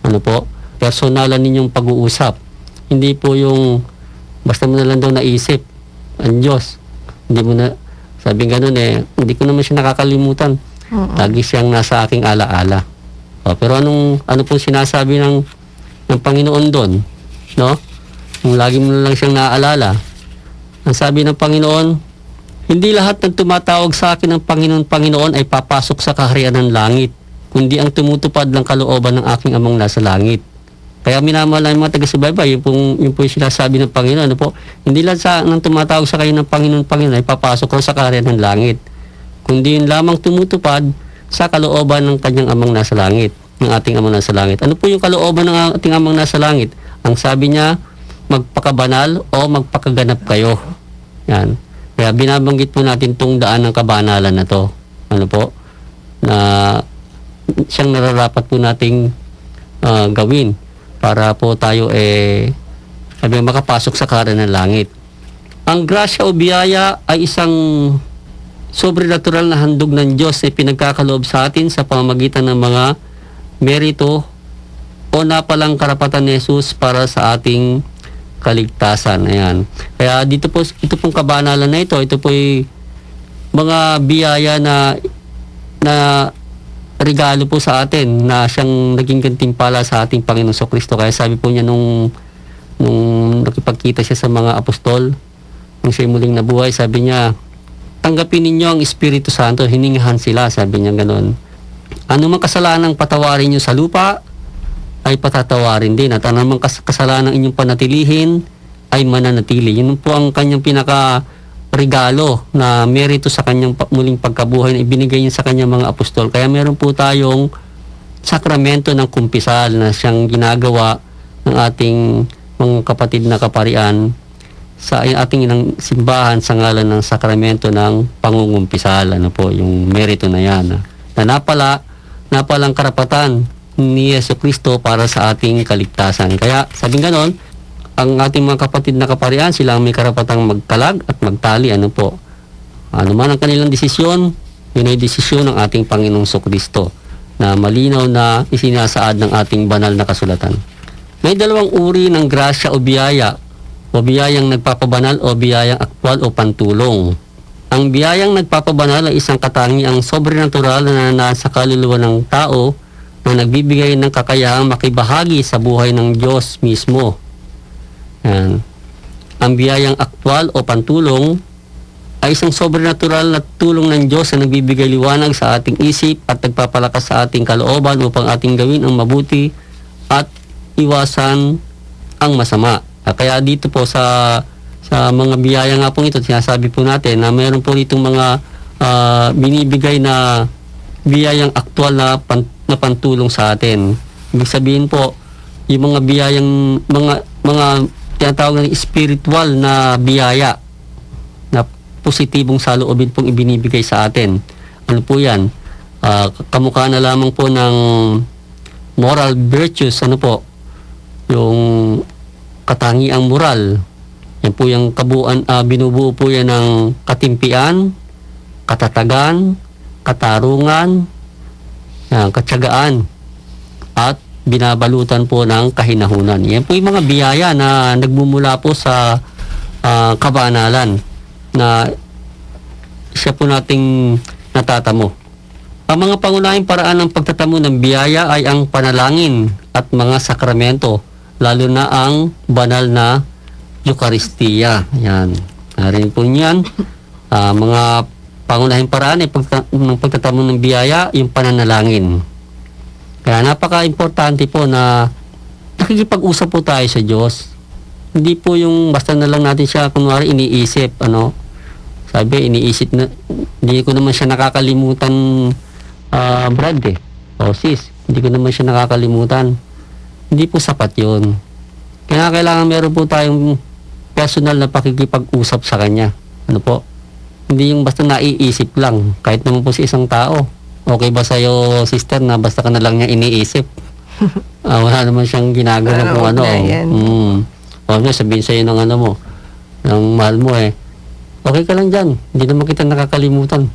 Speaker 2: Ano po? Personalan ninyong pag-uusap. Hindi po yung basta mo na lang daw naisip ang Diyos. Hindi mo na, sabing gano'n hindi ko naman siya nakakalimutan. Lagi siyang nasa aking alaala. Pero ano po sinasabi ng Panginoon doon? No? Kung lagi mo na lang siyang naaalala. Ang sabi ng Panginoon, hindi lahat ng tumatawag sa akin ng Panginoon ay papasok sa kaharian ng langit, kundi ang tumutupad ng kalooban ng aking amang nasa langit. Kaya minamahal ng mga taga-subaybay, yun po yung sinasabi ng Panginoon. Ano po? Hindi lahat ng tumatawag sa kayo ng Panginoon ay papasok sa kaharian ng langit, kundi yun lamang tumutupad sa kalooban ng kanyang amang nasa langit, ng ating amang nasa langit. Ano po yung kalooban ng ating amang nasa langit? Ang sabi niya, magpakabanal o magpakaganap kayo. Yan. Kaya binabanggit po natin tong daan ng kabanalan na to. Ano po? Na siyang nararapat po nating gawin para po tayo makapasok sa kaharian ng langit. Ang grasya o biyaya ay isang sobrenatural na handog ng Diyos na pinagkakaloob sa atin sa pamamagitan ng mga merito o napalang karapatan ni Jesus para sa ating kaligtasan. Ayan. Kaya ito pong kabanalan na ito po'y mga biyaya na regalo po sa atin na siyang naging gantimpala sa ating Panginoong Kristo. Kaya sabi po niya nung nakipagkita siya sa mga apostol, nung siya muling nabuhay, sabi niya, tanggapin ninyo ang Espiritu Santo, hiningahan sila, sabi niya gano'n. Ano mang kasalanang patawarin niyo sa lupa, ay patatawarin din. At anumang kasalanan inyong panatilihin ay mananatili. Yun po ang kanyang pinaka-regalo na merito sa kanyang muling pagkabuhay na ibinigay niya sa kanyang mga apostol. Kaya meron po tayong sakramento ng kumpisal na siyang ginagawa ng ating mga kapatid na kaparian sa ating inang simbahan sa ngalan ng sakramento ng pangungumpisal. Ano po, yung merito na yan. Na napalang karapatan ni Jesucristo para sa ating kaligtasan. Kaya, sabing ganon, ang ating mga kapatid na kaparian, sila ang may karapatang magkalag at magtali. Ano po? Ano man ang kanilang desisyon, yun ay desisyon ng ating Panginoong Jesucristo na malinaw na isinasaad ng ating banal na kasulatan. May dalawang uri ng grasya o biyaya, o biyayang nagpapabanal o biyayang aktwal o pantulong. Ang biyayang nagpapabanal ay isang katangiang sobrenatural na nasa kaluluwa ng tao na nagbibigay ng kakayahang makibahagi sa buhay ng Diyos mismo. Yan. Ang biyayang aktwal o pantulong ay isang sobrenatural na tulong ng Diyos na nagbibigay liwanag sa ating isip at nagpapalakas sa ating kalooban upang ating gawin ang mabuti at iwasan ang masama. Kaya dito po sa mga biyaya nga po ito, sinasabi po natin na mayroon po ditong mga binibigay na biyayang aktwal na pantulong sa atin. Ibig sabihin po, yung mga biyayang, mga tinatawag na spiritual na biyaya na positibong saloobin pong ibinibigay sa atin. Ano po yan? Kamukha na lamang po ng moral virtues, ano po? Yung katangiang moral. Yan po yung kabuuan, binubuo po yan ng katimpian, katatagan, katarungan, katsagaan, at binabalutan po ng kahinahunan. Yan po yung mga biyaya na nagmumula po sa kabanalan na siya po nating natatamo. Ang mga pangunahing paraan ng pagtatamo ng biyaya ay ang panalangin at mga sakramento, lalo na ang banal na Eucharistia. Yan. Narin po niyan. Mga pangunahing paraan ay ng pagtatamo ng biyaya, yung pananalangin. Kaya napaka-importante po na nakikipag-usap po tayo sa Diyos. Hindi po yung basta na lang natin siya, kunwari iniisip, sabi, iniisip na, hindi ko naman siya nakakalimutan, Brad o sis, hindi ko naman siya nakakalimutan. Hindi po sapat yun. Kaya kailangan meron po tayong personal na pakikipag-usap sa Kanya. Ano po? Hindi yung basta naiisip lang, kahit naman po sa isang tao. Okay ba sa'yo, sister, na basta ka na lang niya iniisip? Wala naman siyang ginagawa kung ano. O sabihin sa'yo ng mo, ng mahal mo okay ka lang dyan, hindi naman kita nakakalimutan.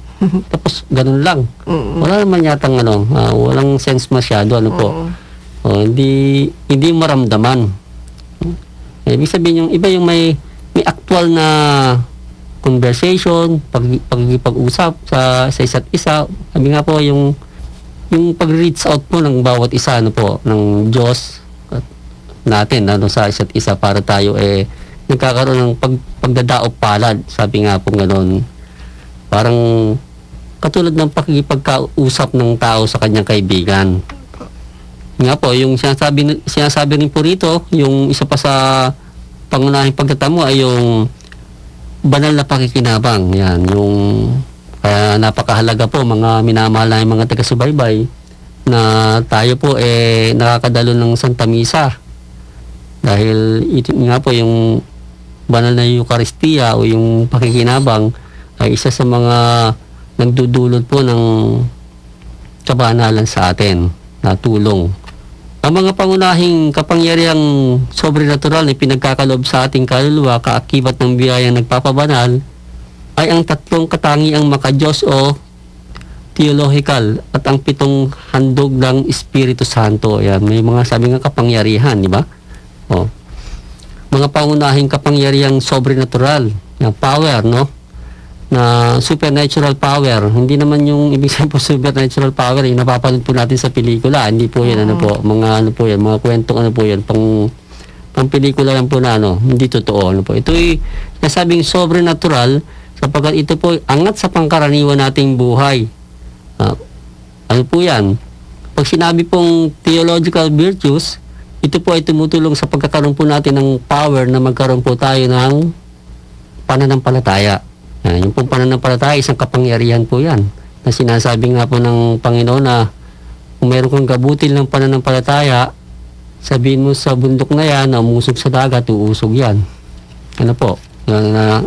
Speaker 2: Tapos ganun lang. Wala naman yatang walang sense masyado, hindi maramdaman. Ibig sabihin yung iba yung may actual na conversation, pagkikipag-usap sa isa't isa. Sabi nga po yung pag-reach out po ng bawat isa ng Diyos at natin sa isa't isa para tayo nagkakaroon ng pagdadaop palad. Sabi nga po ganoon. Parang katulad ng pakikipagkausap ng tao sa kanyang kaibigan. Nga po, yung sinasabi rin po rito, yung isa pa sa pangunahing pagtatamo ay yung banal na pakikinabang. Yan, yung kaya napakahalaga po mga minamahal na mga taga-subaybay na tayo po nakakadalo ng Santa Misa. Dahil ito nga po yung banal na Eucharistia o yung pakikinabang ay isa sa mga nagdudulot po ng kabanalan sa atin na tulong. Ang mga pangunahing kapangyarihang sobrenatural na pinagkakalob sa ating kaluluwa kaakibat ng biyayang nagpapabanal ay ang tatlong katangiang makadiyos o theological at ang 7 handog ng Espiritu Santo. Ayan, may mga sabi nga kapangyarihan, di ba? Mga pangunahing kapangyarihang sobrenatural, yung power, na supernatural power. Hindi naman yung ibig sabihin po supernatural power yung napapanood po natin sa pelikula. Hindi po yan, mga mga kwentong yan, pang pelikula lang po na hindi totoo. Ito ay nasabing sobrenatural sapagkat ito po angat sa pangkaraniwan nating buhay. Ano po yan? Pag sinabi pong theological virtues, ito po ay tumutulong sa pagkakaroon po natin ng power na magkaroon po tayo ng pananampalataya. Yung pong pananampalataya, isang kapangyarihan po yan. Na sinasabi nga po ng Panginoon na kung meron kang gabutil ng pananampalataya, sabihin mo sa bundok na yan, na umusog sa dagat, uusog yan. Ano po?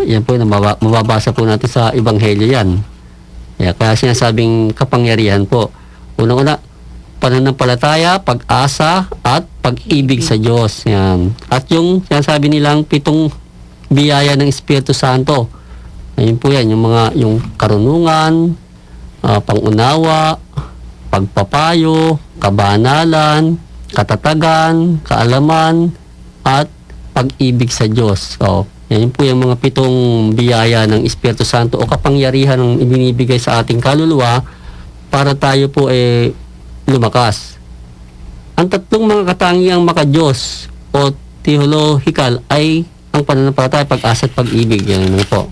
Speaker 2: Yan po, mababasa po natin sa Ebanghelyo yan. Kaya sinasabing kapangyarihan po. Unang-una, pananampalataya, pag-asa, at pag-ibig sa Diyos. Yan. At yung sinasabi nilang 7 biyaya ng Espiritu Santo. Ayun po yan, yung karunungan, pangunawa, pagpapayo, kabanalan, katatagan, kaalaman, at pag-ibig sa Diyos. Yan po yung mga 7 biyaya ng Espiritu Santo o kapangyarihan ng ibinibigay sa ating kaluluwa para tayo po lumakas. Ang tatlong mga katangiang makadiyos o theological ay ang pananampalataya, pag-asa at pag-ibig. Yan po.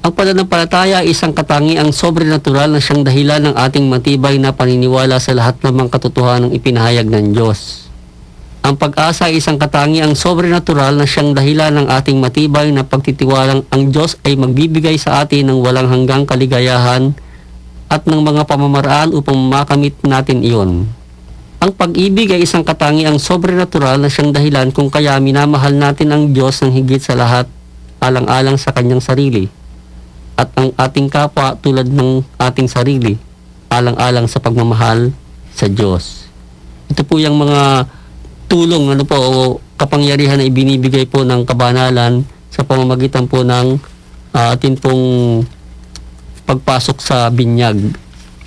Speaker 2: Ang pananampalataya ay isang katangiang sobrenatural na siyang dahilan ng ating matibay na paniniwala sa lahat ng mga katotohanang ipinahayag ng Diyos. Ang pag-asa ay isang katangiang sobrenatural na siyang dahilan ng ating matibay na pagtitiwalang ang Diyos ay magbibigay sa atin ng walang hanggang kaligayahan at ng mga pamamaraan upang makamit natin iyon. Ang pag-ibig ay isang katangiang sobrenatural na siyang dahilan kung kaya minamahal natin ang Diyos ng higit sa lahat alang-alang sa kanyang sarili at ang ating kapwa tulad ng ating sarili alang-alang sa pagmamahal sa Diyos. Ito po yung mga tulong o kapangyarihan na ibinibigay po ng kabanalan sa pamamagitan po ng atin pong pagpasok sa binyag.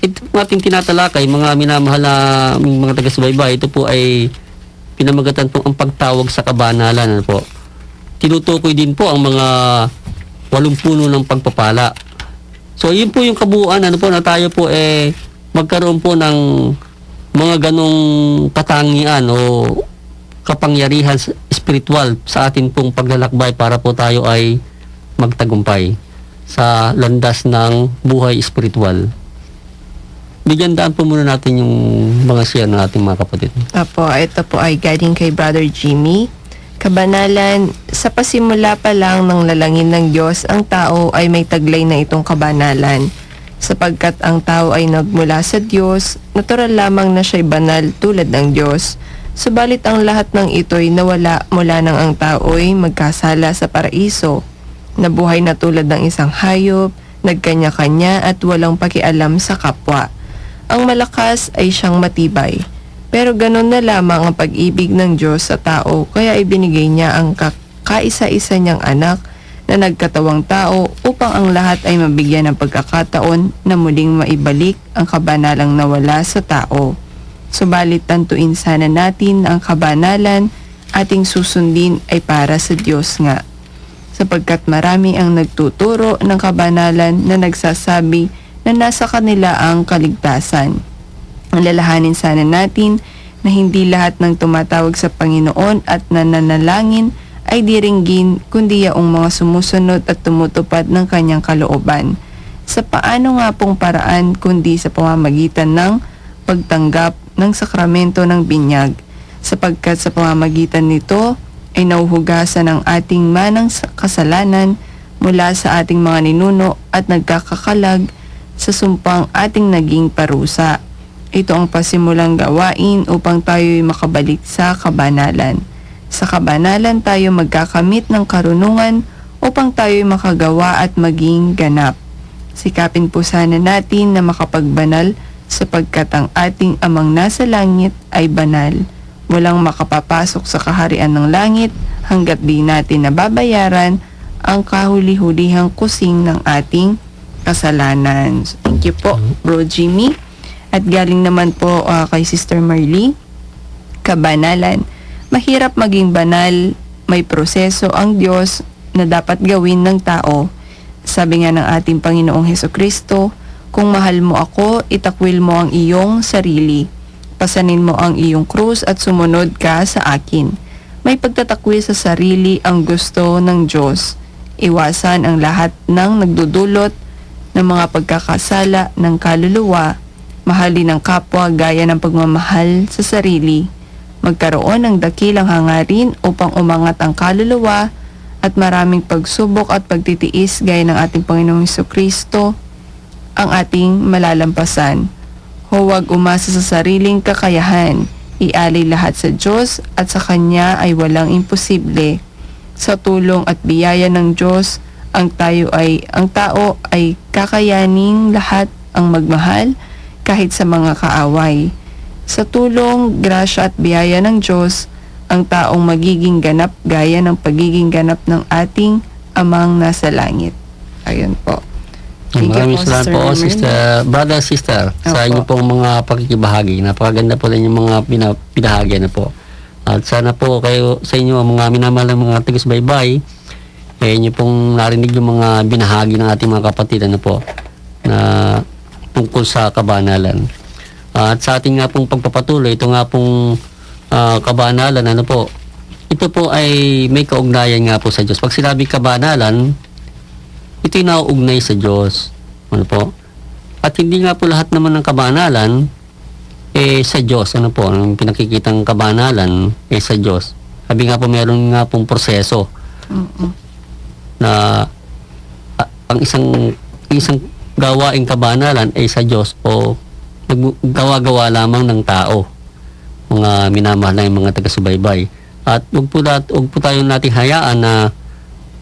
Speaker 2: Ito po ating tinatalakay, mga minamahal na mga taga-subaybay, ito po ay pinamagatan po ang pagtawag sa kabanalan. Tinutukoy din po ang mga 8 puno ng pagpapala. So, yun po yung kabuuan, ano po, na tayo po magkaroon po ng mga ganong katangian o kapangyarihan spiritual sa atin pong paglalakbay para po tayo ay magtagumpay sa landas ng buhay spiritual. Bigyan daan po muna natin yung mga share ng ating mga kapatid.
Speaker 1: Apo, ito po ay galing kay Brother Jimmy. Kabanalan, sa pasimula pa lang ng lalangin ng Diyos, ang tao ay may taglay na itong kabanalan. Sapagkat ang tao ay nagmula sa Diyos, natural lamang na siya'y banal tulad ng Diyos. Subalit ang lahat ng ito'y nawala mula nang ang tao'y magkasala sa paraiso. Nabuhay na tulad ng isang hayop, nagkanya-kanya at walang pakialam sa kapwa. Ang malakas ay siyang matibay. Pero ganun na lamang ang pag-ibig ng Diyos sa tao, kaya ibinigay niya ang kaisa-isa niyang anak na nagkatawang tao upang ang lahat ay mabigyan ng pagkakataon na muling maibalik ang kabanalang nawala sa tao. Subalit tantuin sana natin ang kabanalan ating susundin ay para sa Diyos nga. Sapagkat marami ang nagtuturo ng kabanalan na nagsasabi na nasa kanila ang kaligtasan. Alalahanin sana natin na hindi lahat ng tumatawag sa Panginoon at nananalangin ay diringgin kundi yaong mga sumusunod at tumutupad ng kanyang kalooban. Sa paano nga pong paraan kundi sa pamamagitan ng pagtanggap ng sakramento ng binyag, sapagkat sa pamamagitan nito ay nauhugasan ang ating manang kasalanan mula sa ating mga ninuno at nagkakakalag sa sumpang ating naging parusa. Ito ang pasimulang gawain upang tayo'y makabalik sa kabanalan. Sa kabanalan tayo magkakamit ng karunungan upang tayo'y makagawa at maging ganap. Sikapin po sana natin na makapagbanal sapagkat ang ating amang nasa langit ay banal. Walang makapapasok sa kaharian ng langit hanggat di natin nababayaran ang kahuli-hulihang kusing ng ating kasalanan. So, thank you po, Bro Jimmy. At galing naman po kay Sister Marley, kabanalan. Mahirap maging banal, may proseso ang Diyos na dapat gawin ng tao. Sabi nga ng ating Panginoong Hesukristo, kung mahal mo ako, itakwil mo ang iyong sarili. Pasanin mo ang iyong krus at sumunod ka sa akin. May pagtatakwil sa sarili ang gusto ng Diyos. Iwasan ang lahat ng nagdudulot ng mga pagkakasala ng kaluluwa. Mahalin ang kapwa gaya ng pagmamahal sa sarili. Magkaroon ng dakilang hangarin upang umangat ang kaluluwa at maraming pagsubok at pagtitiis gaya ng ating Panginoong Hesukristo ang ating malalampasan. Huwag umasa sa sariling kakayahan. Ialay lahat sa Diyos at sa Kanya ay walang imposible. Sa tulong at biyaya ng Diyos, ang tao ay kakayaning lahat ang magmahal kahit sa mga kaaway. Sa tulong, grasya at biyaya ng Diyos, ang taong magiging ganap gaya ng pagiging ganap ng ating Amang nasa langit. Ayun po.
Speaker 2: Maraming salamat po, brother, sister, sa inyo pong mga pakikibahagi. Napakaganda po rin yung mga pinahagi na po. At sana po kayo sa inyo, mga minamahal ng mga taga-subaybay, inyo pong narinig yung mga binahagi ng ating mga kapatid po na tungkol sa kabanalan. At sa ating nga pong pagpapatuloy, ito nga pong kabanalan, ito po ay may kaugnayan nga po sa Diyos. Pag sinabi kabanalan, ito'y nauugnay sa Diyos. At hindi nga po lahat naman ng kabanalan sa Diyos. Ang pinakikitang kabanalan sa Diyos. Sabi nga po, meron nga pong proseso na ang isang gawaing kabanalan ay sa Diyos o gawa-gawa lamang ng tao, mga minamahal na yung mga taga-subaybay. At huwag po tayo nating hayaan na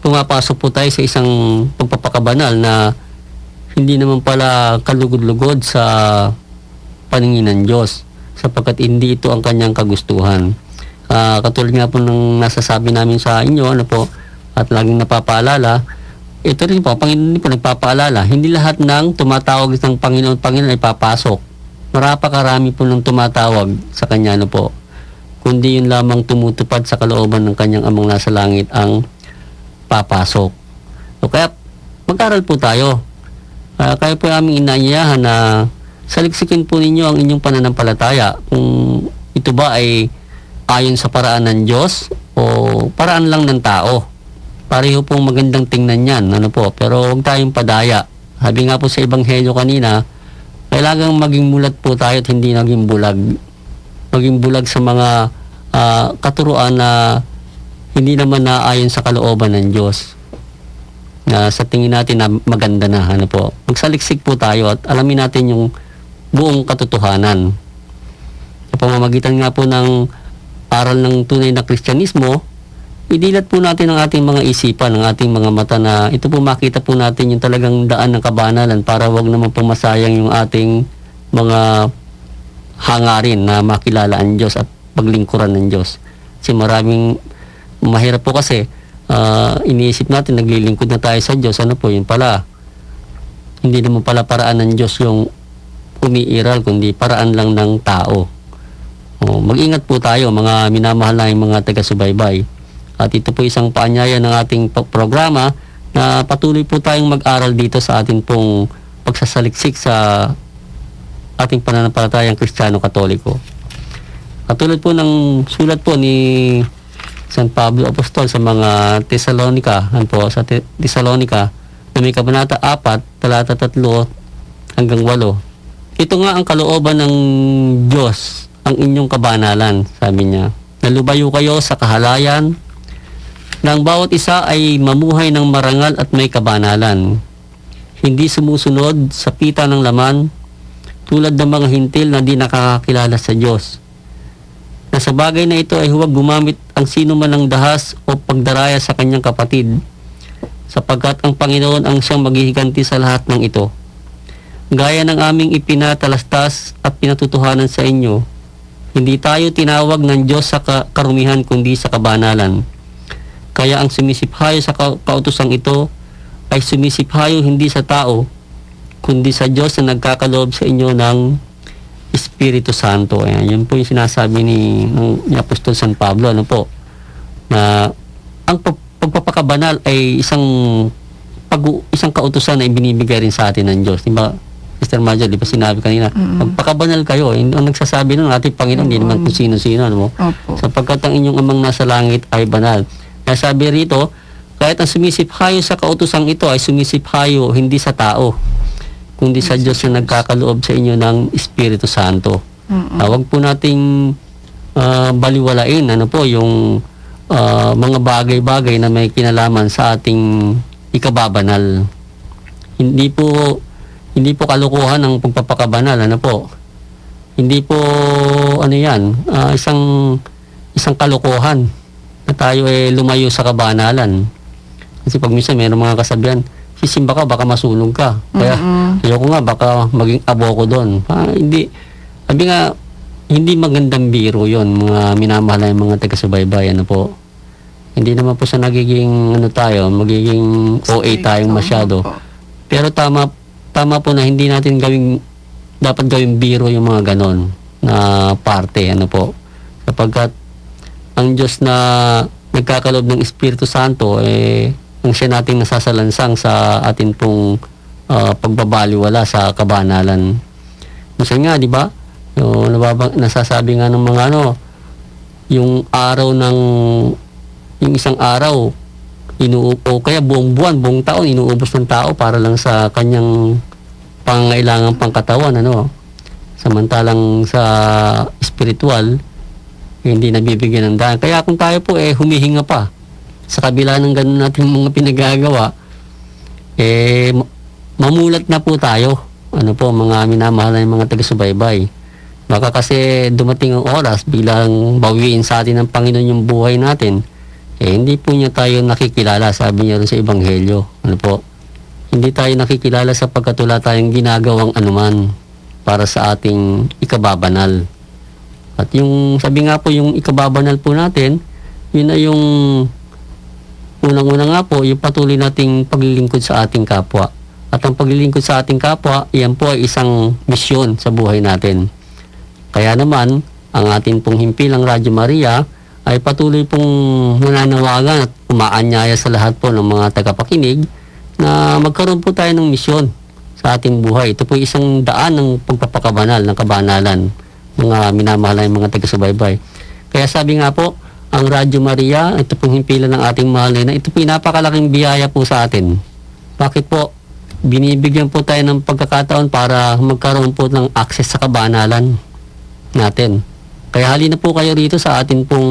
Speaker 2: pumapasok po tayo sa isang pagpapakabanal na hindi naman pala kalugod-lugod sa paningin ng Diyos, sapagkat hindi ito ang kanyang kagustuhan. Katulad nga po ng nasasabi namin sa inyo, at laging napapaalala, ito rin po, Panginoon po nagpapaalala, hindi lahat ng tumatawag ng Panginoon ay papasok. Marapakarami po ng tumatawag sa Kanya, kundi yun lamang tumutupad sa kalooban ng Kanyang Amang nasa langit ang papasok. So, kaya mag-aral po tayo Kaya po aming inaanyayahan na saliksikin po ninyo ang inyong pananampalataya kung ito ba ay ayon sa paraan ng Diyos o paraan lang ng tao. Pareho pong magandang tingnan yan, pero huwag tayong padaya. Sabi nga po sa Ebanghelyo kanina, kailangang maging mulat po tayo at hindi naging bulag. Maging bulag sa mga katuruan na hindi naman naayon sa kalooban ng Diyos. Na sa tingin natin na maganda na, Magsaliksik po tayo at alamin natin yung buong katotohanan. Sa pamamagitan nga po ng aral ng tunay na Kristyanismo, idilat po natin ang ating mga isipan, ang ating mga mata na ito po makita po natin yung talagang daan ng kabanalan para wag naman pumasayang yung ating mga hangarin na makilala ang Diyos at paglingkuran ng Diyos. Kasi maraming mahirap po kasi iniisip natin naglilingkod na tayo sa Diyos, yun pala hindi naman pala paraan ng Diyos yung umiiral, kundi paraan lang ng tao. Mag-ingat po tayo mga minamahal na yung mga taga-subaybay. At ito po isang paanyaya ng ating programa na patuloy po tayong mag-aral dito sa ating pong pagsasaliksik sa ating pananampalatayang Kristiyano-Katoliko. Katulad po ng sulat po ni San Pablo Apostol sa mga Tesalonica, sa Tesalonica, na may kabanata 4, talata 3 hanggang 8. Ito nga ang kalooban ng Diyos, ang inyong kabanalan, sabi niya. Nalubayo kayo sa kahalayan, na ang bawat isa ay mamuhay ng marangal at may kabanalan. Hindi sumusunod sa pita ng laman, tulad ng mga hintil na di nakakakilala sa Diyos. Na sa bagay na ito ay huwag gumamit ang sino man ng dahas o pagdaraya sa kanyang kapatid, sapagkat ang Panginoon ang siyang maghihiganti sa lahat ng ito. Gaya ng aming ipinatalastas at pinatutuhanan sa inyo, hindi tayo tinawag ng Diyos sa karumihan kundi sa kabanalan. Kaya ang sumisiphayo sa kautosang ito ay sumisiphayo hindi sa tao, kundi sa Diyos na nagkakaloob sa inyo ng Espiritu Santo. Ayan, yun po yung sinasabi ni Apostol San Pablo, na ang pagpapakabanal ay isang kautusan na ibinibigay rin sa atin ng Diyos. Diba, Sister Marjorie, di ba sinabi kanina, magpakabanal kayo. Ang nagsasabi ng ating Panginoon, hindi naman kung sino-sino. Sapagkat ang inyong amang nasa langit ay banal. Kaya sabi rito, kahit ang sumisiphayo sa kautosang ito ay sumisiphayo hindi sa tao, kundi sa Diyos na nagkakaloob sa inyo ng Espiritu Santo. Huwag po nating baliwalain yung mga bagay-bagay na may kinalaman sa ating ikababanal. Hindi po kalokohan ang pagpapakabanal, Hindi po isang kalokohan na tayo lumayo sa kabanalan. Kasi pag minsan mayroong mga kasabihan, sisimba ka, baka masunog ka. Kaya, ayoko nga, baka maging abo ko doon. Sabi nga, hindi magandang biro yon, mga minamahal na mga taga-subaybay, Hindi naman po sa nagiging, magiging OA tayong masyado. Pero tama po na hindi natin dapat gawing biro yung mga ganon na parte, Sapagkat, ang Diyos na nagkakaloob ng Espiritu Santo, ang siya nating nasasalansang sa atin pong pagbabaliwala sa kabanalan. Minsan nga, di ba? Nasasabi nga ng mga yung isang araw, o kaya buong buwan, buong taon, inuubos ng tao para lang sa kanyang pangailangang pangkatawan, Samantalang sa spiritual, hindi nabibigyan ng daan. Kaya kung tayo po humihinga pa sa kabila ng ganun nating mga pinagagawa, mamulat na po tayo. Mga minamahal na mga taga-subaybay. Baka kasi dumating ang oras bilang bawiin sa atin ng Panginoon yung buhay natin, hindi po niya tayo nakikilala, sabi niya rin sa Ebanghelyo. Hindi tayo nakikilala sapagkat wala tayong ginagawang anuman para sa ating ikababanal. At yung, sabi nga po, yung ikababanal po natin, yun na yung unang-una nga po, yung patuloy nating paglilingkod sa ating kapwa. At ang paglilingkod sa ating kapwa, yan po ay isang misyon sa buhay natin. Kaya naman, ang ating pong himpilang Radyo Maria ay patuloy pong nananawagan at umaanyaya sa lahat po ng mga tagapakinig na magkaroon po tayo ng misyon sa ating buhay. Ito po isang daan ng pagpapakabanal, ng kabanalan, mga minamahal ng mga taga-subaybay. Kaya sabi nga po, ang Radyo Maria, ito pong himpilan ng ating mahal na ito po napakalaking biyaya po sa atin. Bakit po? Binibigyan po tayo ng pagkakataon para magkaroon po ng access sa kabanalan natin. Kaya halina po kayo rito sa atin pong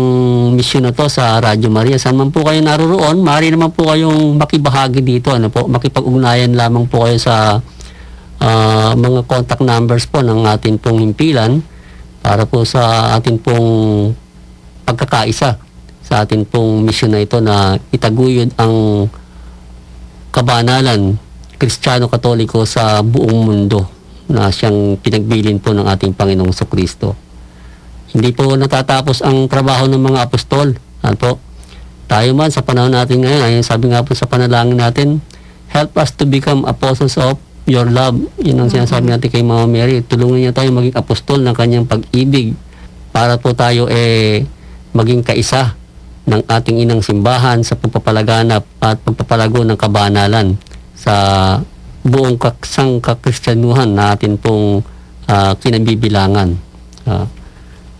Speaker 2: misyon na to sa Radyo Maria. Saan man po kayo naroroon, maaari naman po kayong makibahagi dito. Makipag-ugnayan lamang po kayo sa mga contact numbers po ng atin pong himpilan para po sa atin pong pagkakaisa sa atin pong misyon na ito na itaguyod ang kabanalan Kristiyano-Katoliko sa buong mundo na siyang pinagbilin po ng ating Panginoong Jesucristo. Hindi po natatapos ang trabaho ng mga apostol. Po? Tayo man sa panahon natin ngayon, ayun sabi nga po sa panalangin natin, help us to become apostles of your love. Yun ang sinasabi natin kay Mama Mary. Tulungan niya tayo maging apostol ng kanyang pag-ibig para po tayo maging kaisa ng ating inang simbahan sa pagpapalaganap at pagpapalago ng kabanalan sa buong sangkakristyanuhan na atin pong kinabibilangan.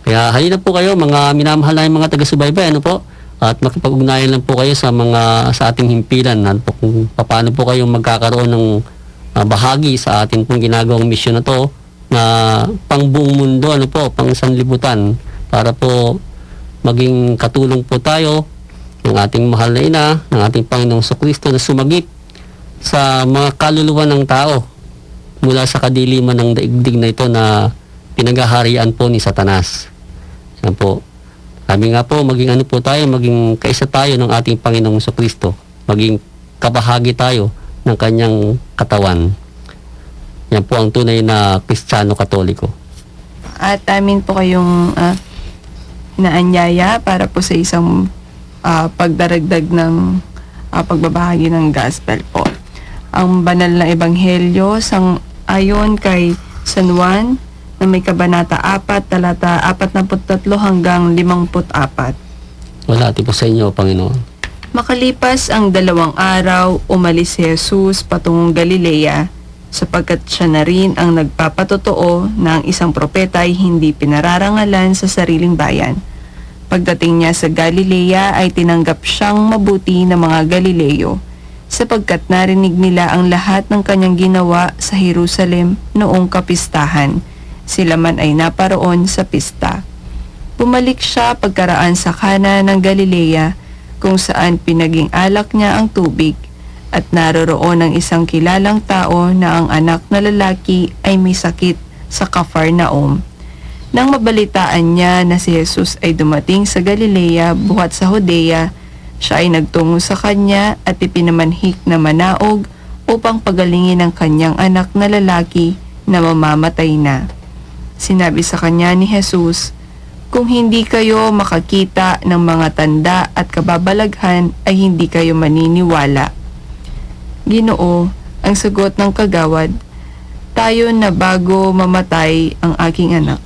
Speaker 2: Kaya halina po kayo mga minamahal na mga taga-subaybay, at makipag-ugnayan lang po kayo sa ating himpilan kung paano po kayong magkakaroon ng bahagi sa ating pong ginagawang misyon na to na pang buong mundo, pang sanlibutan, para po maging katulong po tayo ng ating mahal na ina, ng ating Panginoong Jesucristo na sumagip sa mga kaluluwa ng tao mula sa kadiliman ng daigdig na ito na pinagaharian po ni Satanas. Yan po. Sabi nga po, maging maging kaisa tayo ng ating Panginoong Jesucristo. Maging kabahagi tayo ng kanyang katawan. Yan po ang tunay na Kristiyano-Katoliko.
Speaker 1: At amin po kayong inaanyaya para po sa isang pagdaragdag ng pagbabahagi ng gospel po. Ang banal na ebanghelyo ayon kay San Juan na may kabanata 4, talata 43 hanggang 54.
Speaker 2: Wala po sa inyo, Panginoon.
Speaker 1: Makalipas ang 2 araw, umalis si Jesus patungong Galilea, sapagkat siya na rin ang nagpapatotoo na ang isang propeta ay hindi pinararangalan sa sariling bayan. Pagdating niya sa Galilea ay tinanggap siyang mabuti ng mga Galileo, sapagkat narinig nila ang lahat ng kanyang ginawa sa Jerusalem noong kapistahan. Sila man ay naparoon sa pista. Bumalik siya pagkaraan sa Kana ng Galilea, kung saan pinaging alak niya ang tubig, at naroroon ang isang kilalang tao na ang anak na lalaki ay may sakit sa Capernaum. Nang mabalitaan niya na si Jesus ay dumating sa Galilea buhat sa Judea, siya ay nagtungo sa kanya at ipinamanhik na manaog upang pagalingin ang kanyang anak na lalaki na mamamatay na. Sinabi sa kanya ni Jesus, "Kung hindi kayo makakita ng mga tanda at kababalaghan ay hindi kayo maniniwala." Ginoo, ang sagot ng kagawad, tayo na bago mamatay ang aking anak.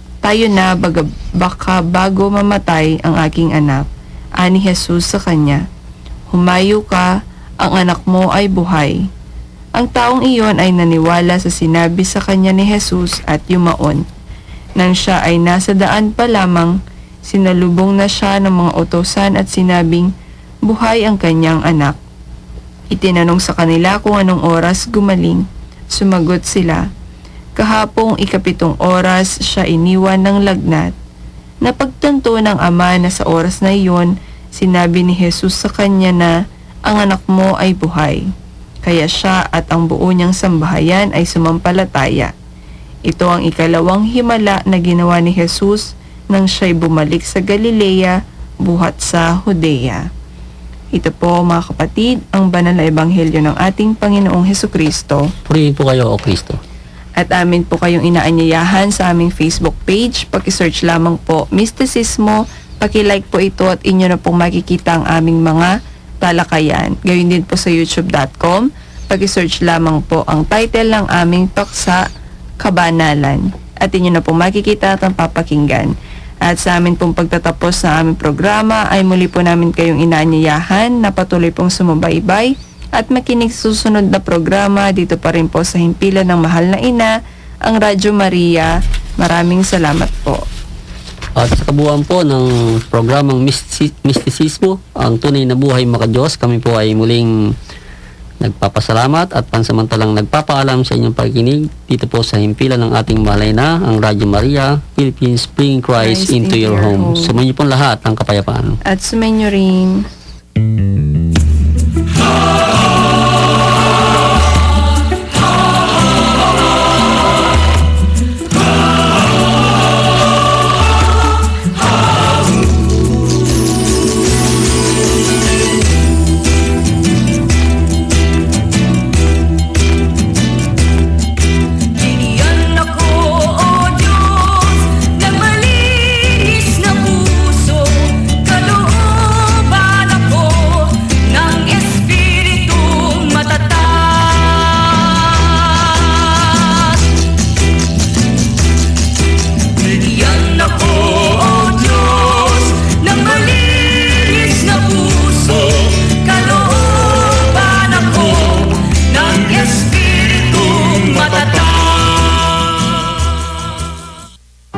Speaker 1: Baka bago mamatay ang aking anak. Ani Jesus sa kanya, "Humayo ka, ang anak mo ay buhay." Ang taong iyon ay naniwala sa sinabi sa kanya ni Jesus at yumaon. Nang siya ay nasa daan pa lamang, sinalubong na siya ng mga utusan at sinabing, buhay ang kanyang anak. Itinanong sa kanila kung anong oras gumaling. Sumagot sila, kahapong 7 oras siya iniwan ng lagnat. Napagtanto ng ama na sa oras na iyon, sinabi ni Jesus sa kanya na ang anak mo ay buhay. Kaya siya at ang buo niyang sambahayan ay sumampalataya. Ito ang 2 himala na ginawa ni Jesus nang siya'y bumalik sa Galilea buhat sa Judea. Ito po mga kapatid, ang banal na ebanghelyo ng ating Panginoong Hesukristo.
Speaker 2: Purihin po kayo, O Kristo.
Speaker 1: At amin po kayong inaanyayahan sa aming Facebook page. Paki-search lamang po Mysticismo, paki-like po ito at inyo na pong makikita ang aming mga talakayan. Gayun din po sa youtube.com. Paki-search lamang po ang title ng aming paksa, Kabanalan. At inyo na pong makikita at ang papakinggan. At sa amin pong pagtatapos sa aming programa ay muli po namin kayong inaanyayahan na patuloy pong sumubaybay at makinig sa susunod na programa dito pa rin po sa himpilan ng mahal na ina, ang Radyo Maria. Maraming salamat po.
Speaker 2: At sa kabuuan po ng programang Mistisismo, ang tunay na buhay makadiyos, kami po ay muling nagpapasalamat at pansamantalang nagpapaalam sa inyong pakikinig dito po sa himpilan ng ating malay na, ang Radyo Maria, Philippines, bring Christ into your home. Sumayin niyo po lahat ang kapayapaan.
Speaker 1: At sumayin niyo rin.